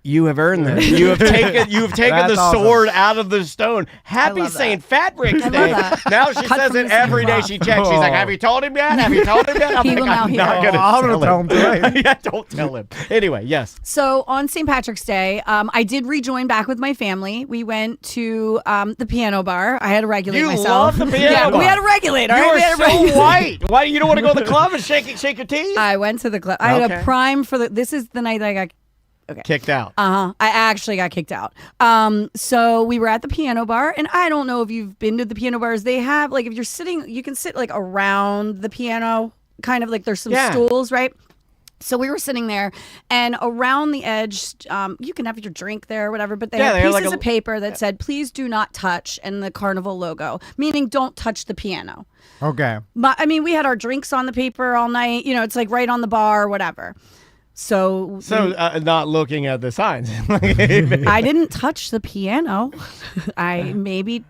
S1: "You have earned this. You have taken
S2: That's
S1: the
S2: awesome.
S1: sword out of the stone. Happy St. Fat Rick's Day."
S5: that.
S1: Now she
S5: Cut
S1: says
S5: from
S1: it
S5: the same
S1: every day
S5: cloth.
S1: she checks. She's like, "Have you told him yet? Have you told him yet?" I'm
S5: He
S1: like,
S5: will now
S1: "I'm
S5: hear
S1: not
S5: it.
S1: gonna
S2: I'm gonna tell him today.
S1: Yeah, don't tell him. Anyway, yes.
S5: So on St. Patrick's Day, I did rejoin back with my family. We went to the piano bar. I had to regulate
S1: You
S5: myself.
S1: love the piano
S5: Yeah,
S1: bar.
S5: we had to regulate. All
S1: You
S5: right, we
S1: are
S5: had to
S1: so
S5: regulate.
S1: white. Why you don't want to go to the club and shake your teeth?
S5: I went to the club. I had
S1: Okay.
S5: a prime for the. This is the night that I got.
S1: Kicked out.
S5: I actually got kicked out. So we were at the piano bar, and I don't know if you've been to the piano bars. They have like if you're sitting, you can sit like around the piano, kind of like there's some stools, right? So we were sitting there, and around the edge, you can have your drink there or whatever, but they had
S1: they have
S5: pieces
S1: like
S5: of paper that said, "Please do not touch," and the Carnival logo, meaning don't touch the piano.
S2: Okay.
S5: But I mean, we had our drinks on the paper all night. You know, it's like right on the bar or whatever. So
S1: not looking at the signs.
S5: I didn't touch the piano. I maybe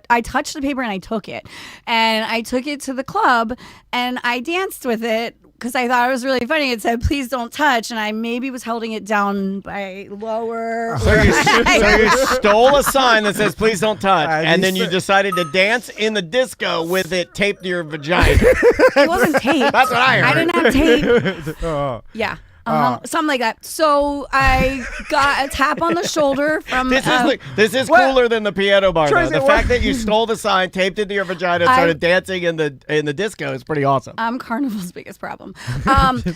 S5: I touched the paper and I took it. And I took it to the club and I danced with it because I thought it was really funny. It said, "Please don't touch." And I maybe was holding it down by lower.
S1: So you stole a sign that says "Please don't touch," and then you decided to dance in the disco with it taped to your vagina.
S5: It wasn't tape.
S1: That's what I heard.
S5: I didn't have tape. Yeah. Something like that. So I got a tap on the shoulder from.
S1: This is cooler than the piano bar.
S2: Tracy,
S1: Though. The
S2: what?
S1: fact that you stole the sign, taped it to your vagina, and started dancing in the disco is pretty awesome.
S5: I'm Carnival's biggest problem.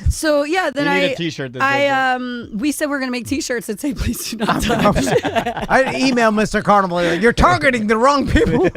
S5: So yeah, then
S1: You need a T-shirt that says
S5: we said we're gonna make T-shirts that say "Please do not touch."
S2: I emailed Mr. Carnival. Like, "You're targeting the wrong people."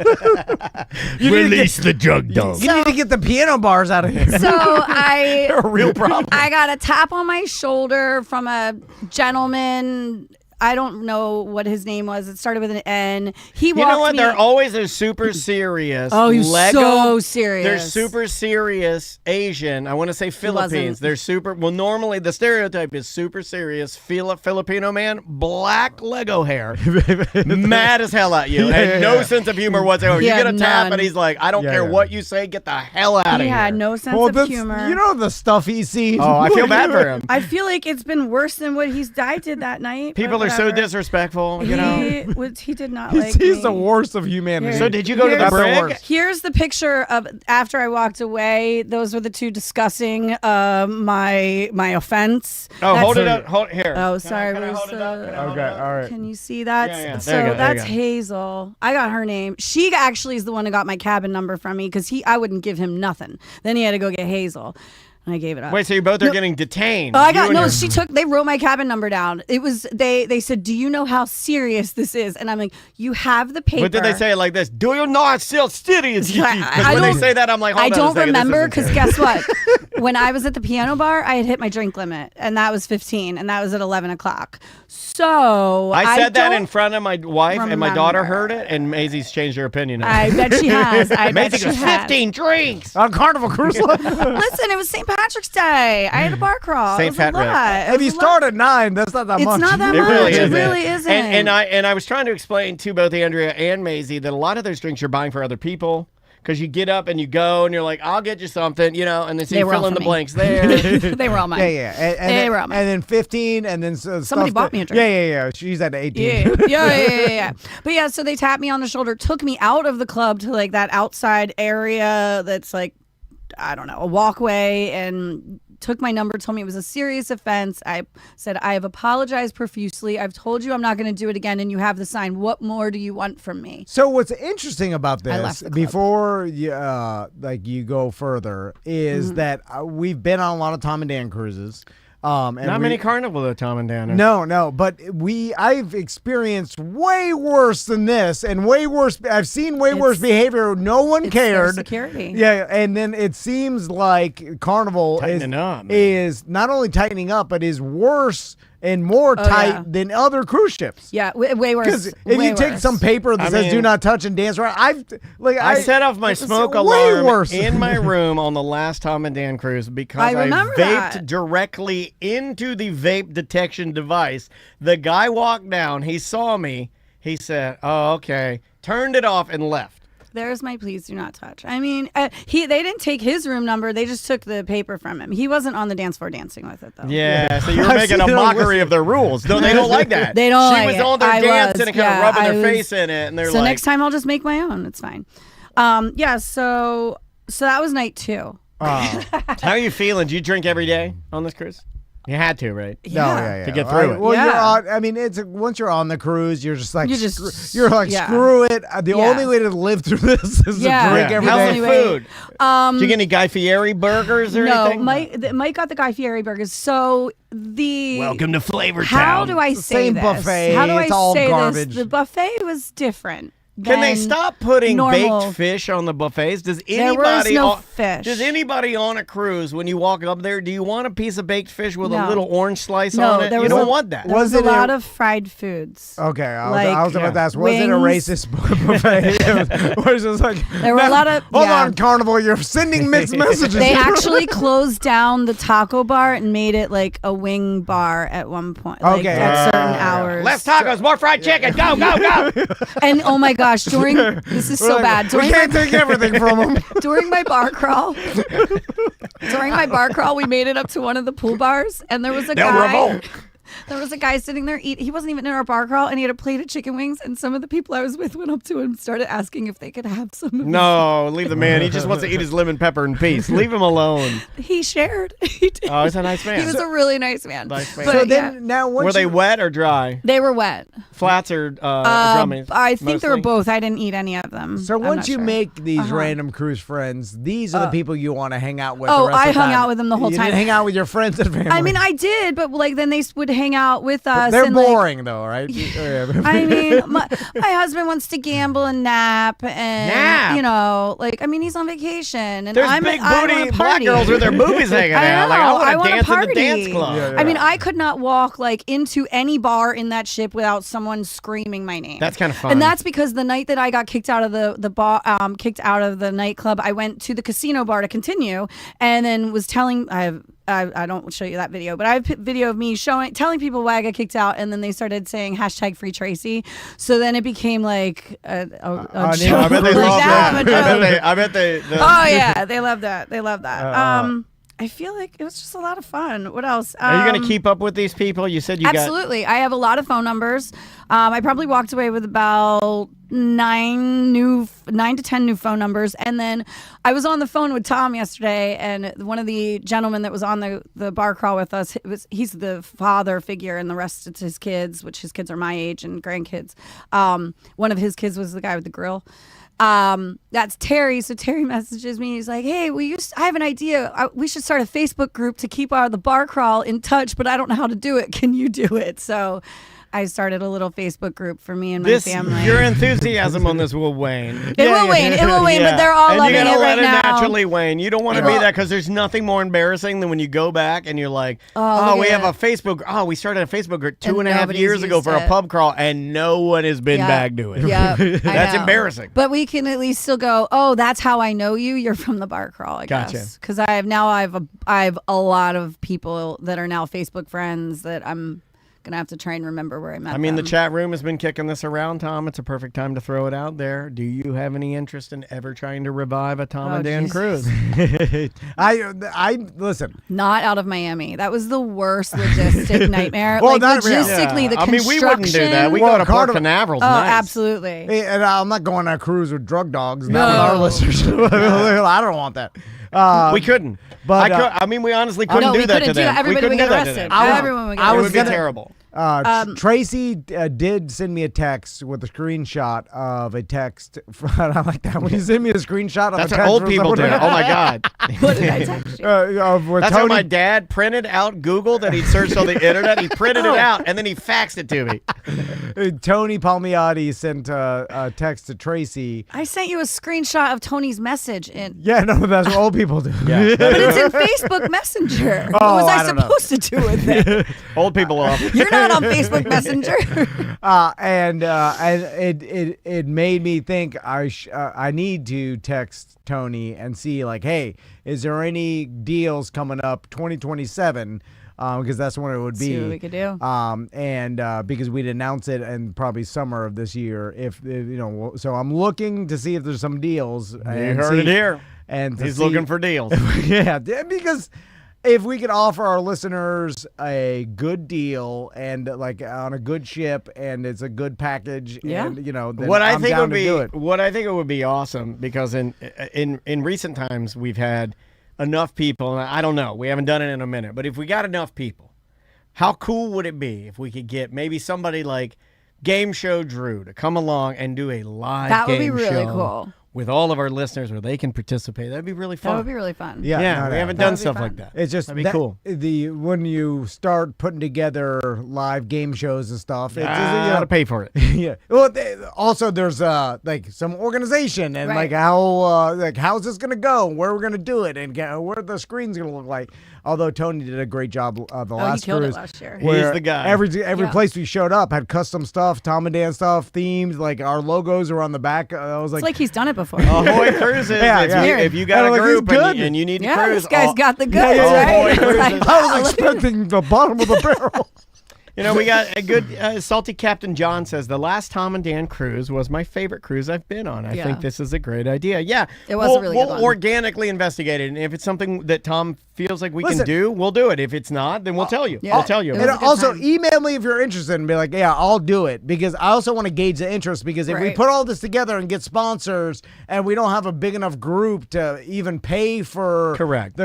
S1: Release the drug dog.
S2: You need to get the piano bars out of here.
S5: So I
S1: They're a real problem.
S5: I got a tap on my shoulder from a gentleman. I don't know what his name was. It started with an N.
S1: You know what? They're always a super serious.
S5: Oh, he's
S1: Lego.
S5: so serious.
S1: They're super serious Asian. I want to say Philippines.
S5: wasn't.
S1: They're super. Well, normally the stereotype is super serious Filipino man, black Lego hair, mad as hell at you, and no sense of humor whatsoever.
S5: He
S1: You get a
S5: had
S1: tap,
S5: none.
S1: and he's like, "I don't care what you say. Get the hell out of
S5: He
S1: here."
S5: had no sense
S2: Well,
S5: of humor.
S2: you know the stuff he sees.
S1: Oh, I feel bad for him.
S5: I feel like it's been worse than what I did that night.
S1: People
S5: but
S1: are so
S5: whatever.
S1: disrespectful. You know.
S5: He did not
S2: He
S5: like
S2: sees
S5: me.
S2: the worst of humanity.
S1: So did you go to the
S2: That's the
S1: brig?
S2: worst.
S5: Here's the picture of after I walked away. Those were the two discussing my offense.
S1: Oh,
S5: That's
S1: hold it up. Hold here.
S5: Oh,
S1: Can
S5: sorry,
S1: I hold it up? Can I hold it
S2: Okay,
S1: up?
S2: all right.
S5: Can you see that?
S1: Yeah, yeah.
S5: So
S1: There you go, there you
S5: that's
S1: go.
S5: Hazel. I got her name. She actually is the one who got my cabin number from me because I wouldn't give him nothing. Then he had to go get Hazel. And I gave it up.
S1: Wait, so you both are getting detained?
S5: Oh, I
S1: You
S5: got
S1: and
S5: no.
S1: your-
S5: They wrote my cabin number down. It was they said, "Do you know how serious this is?" And I'm like, "You have the paper."
S1: But did they say it like this? "Do you not still serious?"
S5: I
S1: Because when they
S5: don't-
S1: say that, I'm like,
S5: I
S1: hold on a
S5: don't
S1: second, this
S5: remember
S1: isn't
S5: because
S1: fair.
S5: guess what? When I was at the piano bar, I had hit my drink limit, and that was 15, and that was at 11 o'clock. So
S1: I said that
S5: don't
S1: in front of my wife, and my daughter
S5: remember.
S1: heard it, and Maisie's changed her opinion.
S5: I bet she has. I bet
S1: Maisie
S5: she
S1: goes,
S5: has.
S1: 15 drinks.
S2: On Carnival Cruise Line.
S5: Listen, it was St. Patrick's Day. I had a bar crawl.
S1: St.
S5: It was a
S1: Patrick.
S5: lot.
S2: If you start at 9, that's not that
S5: It's
S2: much.
S5: not that
S1: It
S5: much.
S1: really
S5: It
S1: isn't.
S5: really isn't.
S1: And I was trying to explain to both Andrea and Maisie that a lot of those drinks you're buying for other people. because you get up and you go and you're like, I'll get you something, and then so you
S3: were all
S1: fill in
S3: for
S1: the
S3: me.
S1: blanks there.
S3: They were all mine.
S2: Yeah. And
S3: They
S2: then,
S3: were all mine.
S2: and then 15, and then
S3: Somebody
S2: stuff
S3: bought me a drink.
S2: Yeah. She's at 18.
S5: Yeah. But yeah, so they tapped me on the shoulder, took me out of the club to like that outside area that's like, I don't know, a walkway, and took my number, told me it was a serious offense. I said, I have apologized profusely. I've told you I'm not going to do it again, and you have the sign. What more do you want from me?
S2: So what's interesting about
S3: I
S2: this,
S3: left the club.
S2: before you go further, is that we've been on a lot of Tom and Dan cruises. And
S1: Not many Carnival though, Tom and Dan.
S2: No, but I've experienced way worse than this, and way worse. I've seen way worse behavior. No one
S5: It's their
S2: cared.
S5: security.
S2: Yeah, and then it seems like Carnival
S1: Tightening up, man.
S2: is not only tightening up, but is worse and more tight
S5: yeah.
S2: than other cruise ships.
S5: Yeah, way worse.
S2: Because if
S5: way
S2: you take
S5: worse.
S2: some paper that
S1: I
S2: says
S1: mean-
S2: "Do not touch" and dance around,
S1: I set off my
S2: it's
S1: smoke
S2: way
S1: alarm
S2: worse.
S1: in my room on the last Tom and Dan cruise because
S5: I
S1: I
S5: remember
S1: vaped
S5: that.
S1: directly into the vape detection device. The guy walked down. He saw me. He said, "Oh, okay." Turned it off and left.
S5: There's my please do not touch. I mean, they didn't take his room number. They just took the paper from him. He wasn't on the dance floor dancing with it though.
S1: Yeah, so you're
S2: I've
S1: making
S2: seen
S1: a
S2: it
S1: mockery
S2: listed.
S1: of their rules. No, they don't like that.
S5: They don't
S1: She
S5: like
S1: was
S5: it.
S1: on there
S5: I
S1: dancing
S5: was,
S1: and kind of
S5: yeah,
S1: rubbing
S5: I
S1: their
S5: was-
S1: face in it, and they're
S5: So
S1: like,
S5: next time I'll just make my own. It's fine. Yeah. So that was night 2.
S1: "How are you feeling? Do you drink every day on this cruise? You had to, right?
S2: No, yeah.
S1: To get through it.
S2: Well,
S5: Yeah.
S2: you're on. I mean, once you're on the cruise, you're just like
S5: You just-
S2: you're like
S5: yeah.
S2: screw it. The
S5: Yeah.
S2: only way to live through this is
S5: Yeah.
S2: to drink every
S1: How's
S2: day.
S1: the
S5: Only way-
S1: food? Do you get any Guy Fieri burgers or
S5: No,
S1: anything?
S5: Mike got the Guy Fieri burgers. So the
S1: Welcome to Flavor
S5: how
S1: Town.
S5: do I say
S2: Same
S5: this?
S2: buffet,
S5: How do
S2: it's
S5: I
S2: all
S5: say
S2: garbage.
S5: this? The buffet was different.
S1: Can they
S5: than
S1: stop putting
S5: normal.
S1: baked fish on the buffets? Does
S5: There
S1: anybody
S5: was no
S1: on,
S5: fish.
S1: Does anybody on a cruise when you walk up there, do you want a piece of baked fish with a
S5: No.
S1: little orange slice
S5: No,
S1: on it?
S5: there
S1: You
S5: was
S1: don't
S5: a-
S1: want that.
S5: There was a
S2: Was it
S5: lot
S2: a-
S5: of fried foods.
S2: Okay, I was
S5: Like,
S2: about to ask, was it a
S5: wings.
S2: racist buffet? It was just like,
S5: There were a lot of-
S2: Hold
S5: yeah.
S2: on, Carnival, you're sending mixed messages.
S5: They actually closed down the taco bar and made it like a wing bar at one point. Like,
S2: Okay.
S5: at certain hours.
S1: Less tacos, more fried chicken. Go, go, go.
S5: And oh my gosh, this is so bad.
S2: We can't take everything from them.
S5: During my bar crawl, we made it up to one of the pool bars, and there was a
S1: They'll
S5: guy.
S1: revolt.
S5: There was a guy sitting there eating. He wasn't even in our bar crawl, and he had a plate of chicken wings. And some of the people I was with went up to him and started asking if they could have some. Of
S1: No, leave the man. He just wants to eat his lemon pepper in peace. Leave him alone.
S5: He shared. He did.
S1: Oh, he's a nice man.
S5: He was a really nice man.
S1: Nice man.
S5: But,
S2: So
S5: yeah,
S2: then, now once
S1: Were they
S2: you-
S1: wet or dry?
S5: they were wet.
S1: Flats or drummies?
S5: I think they were
S1: mostly?
S5: both. I didn't eat any of them.
S2: So
S5: I'm
S2: once
S5: not
S2: you
S5: sure.
S2: make these random cruise friends, these are the people you want to hang out with.
S5: Oh,
S2: the rest
S5: I
S2: of the
S5: hung
S2: time.
S5: out with them the whole
S2: You
S5: time.
S2: didn't hang out with your friends and family.
S5: I mean, I did, but like then they would hang out with us.
S2: they're
S5: and, like,
S2: boring though, right?
S5: I mean, my husband wants to gamble and nap, and
S1: Nap?
S5: you know, like I mean, he's on vacation, and
S1: There's
S5: I'm
S1: big
S5: I wanna
S1: booty black
S5: party.
S1: girls with their boobies hanging
S5: I
S1: out.
S5: know,
S1: Like,
S5: I
S1: I want
S5: wanna
S1: to dance in the dance
S5: party.
S1: club.
S2: Yeah,
S5: I mean, I could not walk like into any bar in that ship without someone screaming my name.
S1: That's kinda fun.
S5: And that's because the night that I got kicked out of the bar, kicked out of the nightclub, I went to the casino bar to continue, and then was telling I don't show you that video, but I have a video of me telling people why I got kicked out, and then they started saying #FreeTracy. So then it became like a
S2: no,
S5: joke.
S1: I bet they
S5: Like,
S1: love
S5: now
S1: that.
S5: I'm a joke.
S1: I bet they.
S5: Oh yeah, they love that. They love that. I feel like it was just a lot of fun. What else?
S1: Are you going to keep up with these people? You said you
S5: Absolutely. I have a lot of phone numbers. I probably walked away with about 9 to 10 new phone numbers. And then I was on the phone with Tom yesterday, and one of the gentlemen that was on the bar crawl with us, he's the father figure, and the rest it's his kids, which his kids are my age and grandkids. One of his kids was the guy with the grill. That's Terry. So Terry messages me. He's like, "Hey, I have an idea. We should start a Facebook group to keep the bar crawl in touch, but I don't know how to do it. Can you do it?" So I started a little Facebook group for me and my family.
S1: Your enthusiasm on this will wane.
S5: It will wane. It will wane, but they're all
S1: and
S5: loving
S1: you gotta
S5: it
S1: let
S5: right
S1: it
S5: now.
S1: naturally wane. You don't want to
S5: It
S1: be
S5: will-
S1: that because there's nothing more embarrassing than when you go back and you're like, oh,
S5: look
S1: we
S5: at
S1: have a
S5: it.
S1: Facebook. Oh, we started a Facebook group two
S5: And
S1: and a half
S5: nobody's
S1: years ago
S5: used
S1: for a
S5: it.
S1: pub crawl, and no one has been
S5: Yeah.
S1: back to it.
S5: Yeah,
S1: That's embarrassing.
S5: But we can at least still go, "Oh, that's how I know you. You're from the bar crawl." I
S1: Gotcha.
S5: guess because I have a lot of people that are now Facebook friends that I'm Gonna have to try and remember where I met
S1: I mean, the
S5: them.
S1: chat room has been kicking this around, Tom. It's a perfect time to throw it out there. Do you have any interest in ever trying to revive a Tom and Dan
S5: Jesus.
S1: cruise?
S2: I listen.
S5: Not out of Miami. That was the worst logistic nightmare.
S2: Well,
S5: like
S2: not really.
S5: logistically, the
S1: I mean, we wouldn't do that. We
S2: Well,
S1: go to Port
S2: Carnival-
S1: Canaveral's.
S5: Oh,
S1: nice.
S5: absolutely.
S2: Hey, and I'm not going on a cruise with drug dogs. Not with
S5: No.
S2: our listeners. I don't want that.
S1: We couldn't.
S2: but,
S1: I mean, we honestly couldn't
S5: No,
S1: do
S5: we
S1: that
S5: couldn't
S1: to
S5: do
S1: them.
S5: that. Everybody
S1: we couldn't
S5: would get
S1: do that to
S5: arrested.
S1: them.
S5: Everyone would get
S1: It
S2: I
S1: would
S2: was
S1: be
S2: gonna-
S1: terrible.
S2: Tracy did send me a text with a screenshot of a text. I like that when you send me a screenshot of
S1: That's
S2: a
S1: what
S2: text
S1: old
S2: from
S1: people do.
S2: someone-
S1: Oh my God.
S5: What did I text you?
S2: of where
S1: That's
S2: Tony,
S1: how my dad printed out Google that he searched on the internet. He printed it out and then he faxed it to me.
S2: Tony Palmiotti sent a text to Tracy.
S5: I sent you a screenshot of Tony's message in.
S2: Yeah, no, that's what old people do.
S1: Yeah.
S5: But it's in Facebook Messenger. What was I
S2: I don't know.
S5: supposed to do with it?
S1: Old people off.
S5: You're not on Facebook Messenger.
S2: And it made me think I need to text Tony and see like, hey, is there any deals coming up 2027? Because that's when it would be.
S5: See what we could do.
S2: And because we'd announce it in probably summer of this year, if so I'm looking to see if there's some deals.
S1: You heard it here.
S2: And to
S1: He's
S2: see-
S1: looking for deals.
S2: yeah, because if we could offer our listeners a good deal and like on a good ship and it's a good package,
S5: Yeah.
S2: and then
S1: What I
S2: I'm
S1: think
S2: down
S1: would
S2: to
S1: be
S2: do it.
S1: what I think it would be awesome, because in recent times we've had enough people, and I don't know, we haven't done it in a minute, but if we got enough people, how cool would it be if we could get maybe somebody like Game Show Drew to come along and do a live
S5: That would be
S1: game
S5: really
S1: show
S5: cool.
S1: with all of our listeners where they can participate? That'd be really fun.
S5: That would be really fun.
S2: Yeah,
S1: Yeah,
S2: no,
S1: we haven't
S5: That
S1: done
S5: would be
S1: stuff
S5: fun.
S1: like that.
S2: It's just
S1: That'd be cool.
S2: When you start putting together live game shows and stuff, it's
S1: Gotta pay for it.
S2: yeah. Well, also there's like some organization and
S5: Right.
S2: like how's this gonna go, where we're gonna do it, and where the screen's gonna look like. Although Tony did a great job the last
S5: he killed it
S2: cruise.
S5: last year.
S1: He's
S2: where
S1: the guy.
S2: Every
S5: Yeah.
S2: place we showed up had custom stuff, Tom and Dan stuff, themes. Like our logos are on the back. I was
S5: It's
S2: like,
S5: like he's done it before.
S1: Ahoy Cruises.
S2: Yeah, yeah.
S1: If you got
S2: And
S1: a
S2: I'm like, he's
S1: group and
S2: good.
S1: you, and you need to
S5: Yeah,
S1: cruise,
S5: this guy's got the goods,
S2: yeah,
S5: right?
S1: Ahoy
S5: Like,
S1: Cruises.
S2: I was expecting the bottom of the barrel.
S1: we got a good salty Captain John says the last Tom and Dan cruise was my favorite cruise I've been on. I
S5: Yeah.
S1: think this is a great idea. Yeah,
S5: It was
S1: we'll,
S5: a really
S1: we'll
S5: good one.
S1: organically investigate it, and if it's something that Tom feels like we
S2: Listen.
S1: can do, we'll do it. If it's not, then we'll tell you.
S5: Yeah.
S1: We'll tell you.
S5: It
S2: And
S5: was a good
S2: also
S5: time.
S2: email me if you're interested and be like, yeah, I'll do it, because I also want to gauge the interest, because if we
S5: Right.
S2: put all this together and get sponsors and we don't have a big enough group to even pay for
S1: Correct.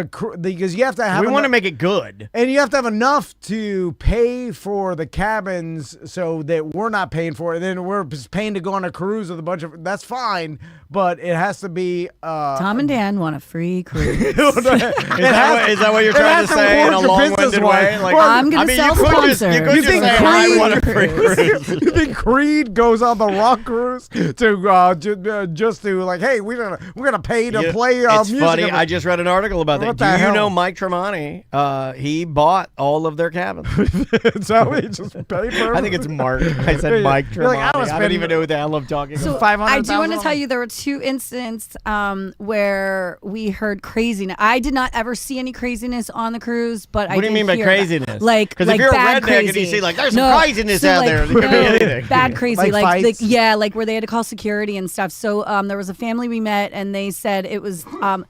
S2: because you have to have
S1: we want to
S2: enough-
S1: make it good.
S2: and you have to have enough to pay for the cabins so that we're not paying for it. Then we're just paying to go on a cruise with a bunch of, that's fine, but it has to be
S5: Tom and Dan want a free cruise.
S1: Is that what you're
S2: it
S1: trying
S2: has
S1: to
S2: to
S1: say in a
S2: work
S1: long-winded
S2: business
S1: way?
S2: way.
S5: I'm gonna
S1: I mean,
S5: sell
S1: you could just, you
S5: sponsors.
S1: could
S2: You
S1: just
S2: think
S1: say,
S2: Creed-
S1: I want a free cruise.
S2: You think Creed goes on the rock cruise to just to like, hey, we're gonna pay to play
S1: it's
S2: music?
S1: funny. I just read an article about that.
S2: What
S1: Do
S2: the
S1: you
S2: hell?
S1: know Mike Tremonti? He bought all of their cabins.
S2: so we just pay for
S1: I think it's Mark. I said Mike
S2: You're like,
S1: Tremonti.
S2: I was
S1: I don't
S2: spending-
S1: even know who the hell I'm talking
S5: So
S1: about.
S5: I do want to
S2: $500,000.
S5: tell you there were two incidents where we heard craziness. I did not ever see any craziness on the cruise, but
S1: What do you mean by craziness?
S5: Like,
S1: because
S5: like
S1: if you're a
S5: bad
S1: redneck
S5: crazy.
S1: and you see like there's some
S5: No,
S1: craziness
S5: so,
S1: out
S5: like,
S1: there, it could be
S5: no,
S1: anything.
S5: Bad crazy,
S2: Like fights?
S5: like where they had to call security and stuff. So there was a family we met, and they said it was.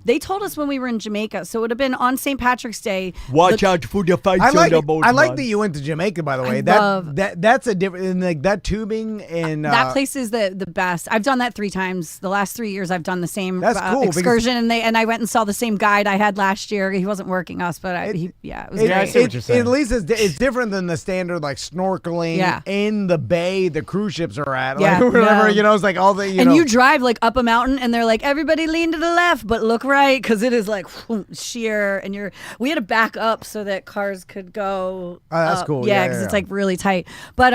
S5: They told us when we were in Jamaica, so it would have been on St. Patrick's Day.
S1: Watch out for the fights
S2: I like
S1: on the boat.
S2: I like
S1: man.
S2: that you went to Jamaica, by the way.
S5: love-
S2: That's a different, and like that tubing and
S5: That place is the best. I've done that 3 times. The last 3 years, I've done the same
S2: That's cool, because-
S5: excursion, and I went and saw the same guide I had last year. He wasn't working us, but it was
S1: Yeah, I
S5: great.
S1: see what you're saying.
S2: At least it's different than the standard like snorkeling
S5: Yeah.
S2: in the bay the cruise ships are at.
S5: Yeah,
S2: Like whatever,
S5: no.
S2: it's like all the
S5: And you drive like up a mountain, and they're like, everybody lean to the left, but look right, because it is like sheer, and we had to back up so that cars could go.
S2: Oh, that's
S5: up.
S2: cool.
S5: Yeah,
S2: Yeah,
S5: because
S2: yeah,
S5: it's
S2: yeah.
S5: like really tight. But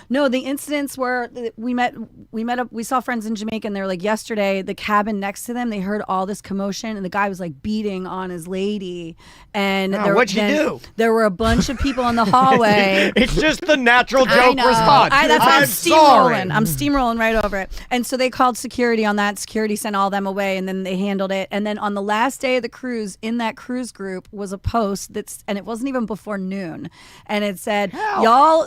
S5: no, the incidents where we saw friends in Jamaica, and they're like, yesterday, the cabin next to them, they heard all this commotion, and the guy was like beating on his lady. And
S1: what'd you do?
S5: There were a bunch of people in the hallway.
S1: It's just the natural
S5: I
S1: joke
S5: know.
S1: response.
S5: That's why I'm
S1: sorry.
S5: steamrolling. I'm steamrolling right over it. And so they called security on that. Security sent all them away, and then they handled it. And then on the last day of the cruise, in that cruise group was a post and it wasn't even before noon. And it said, y'all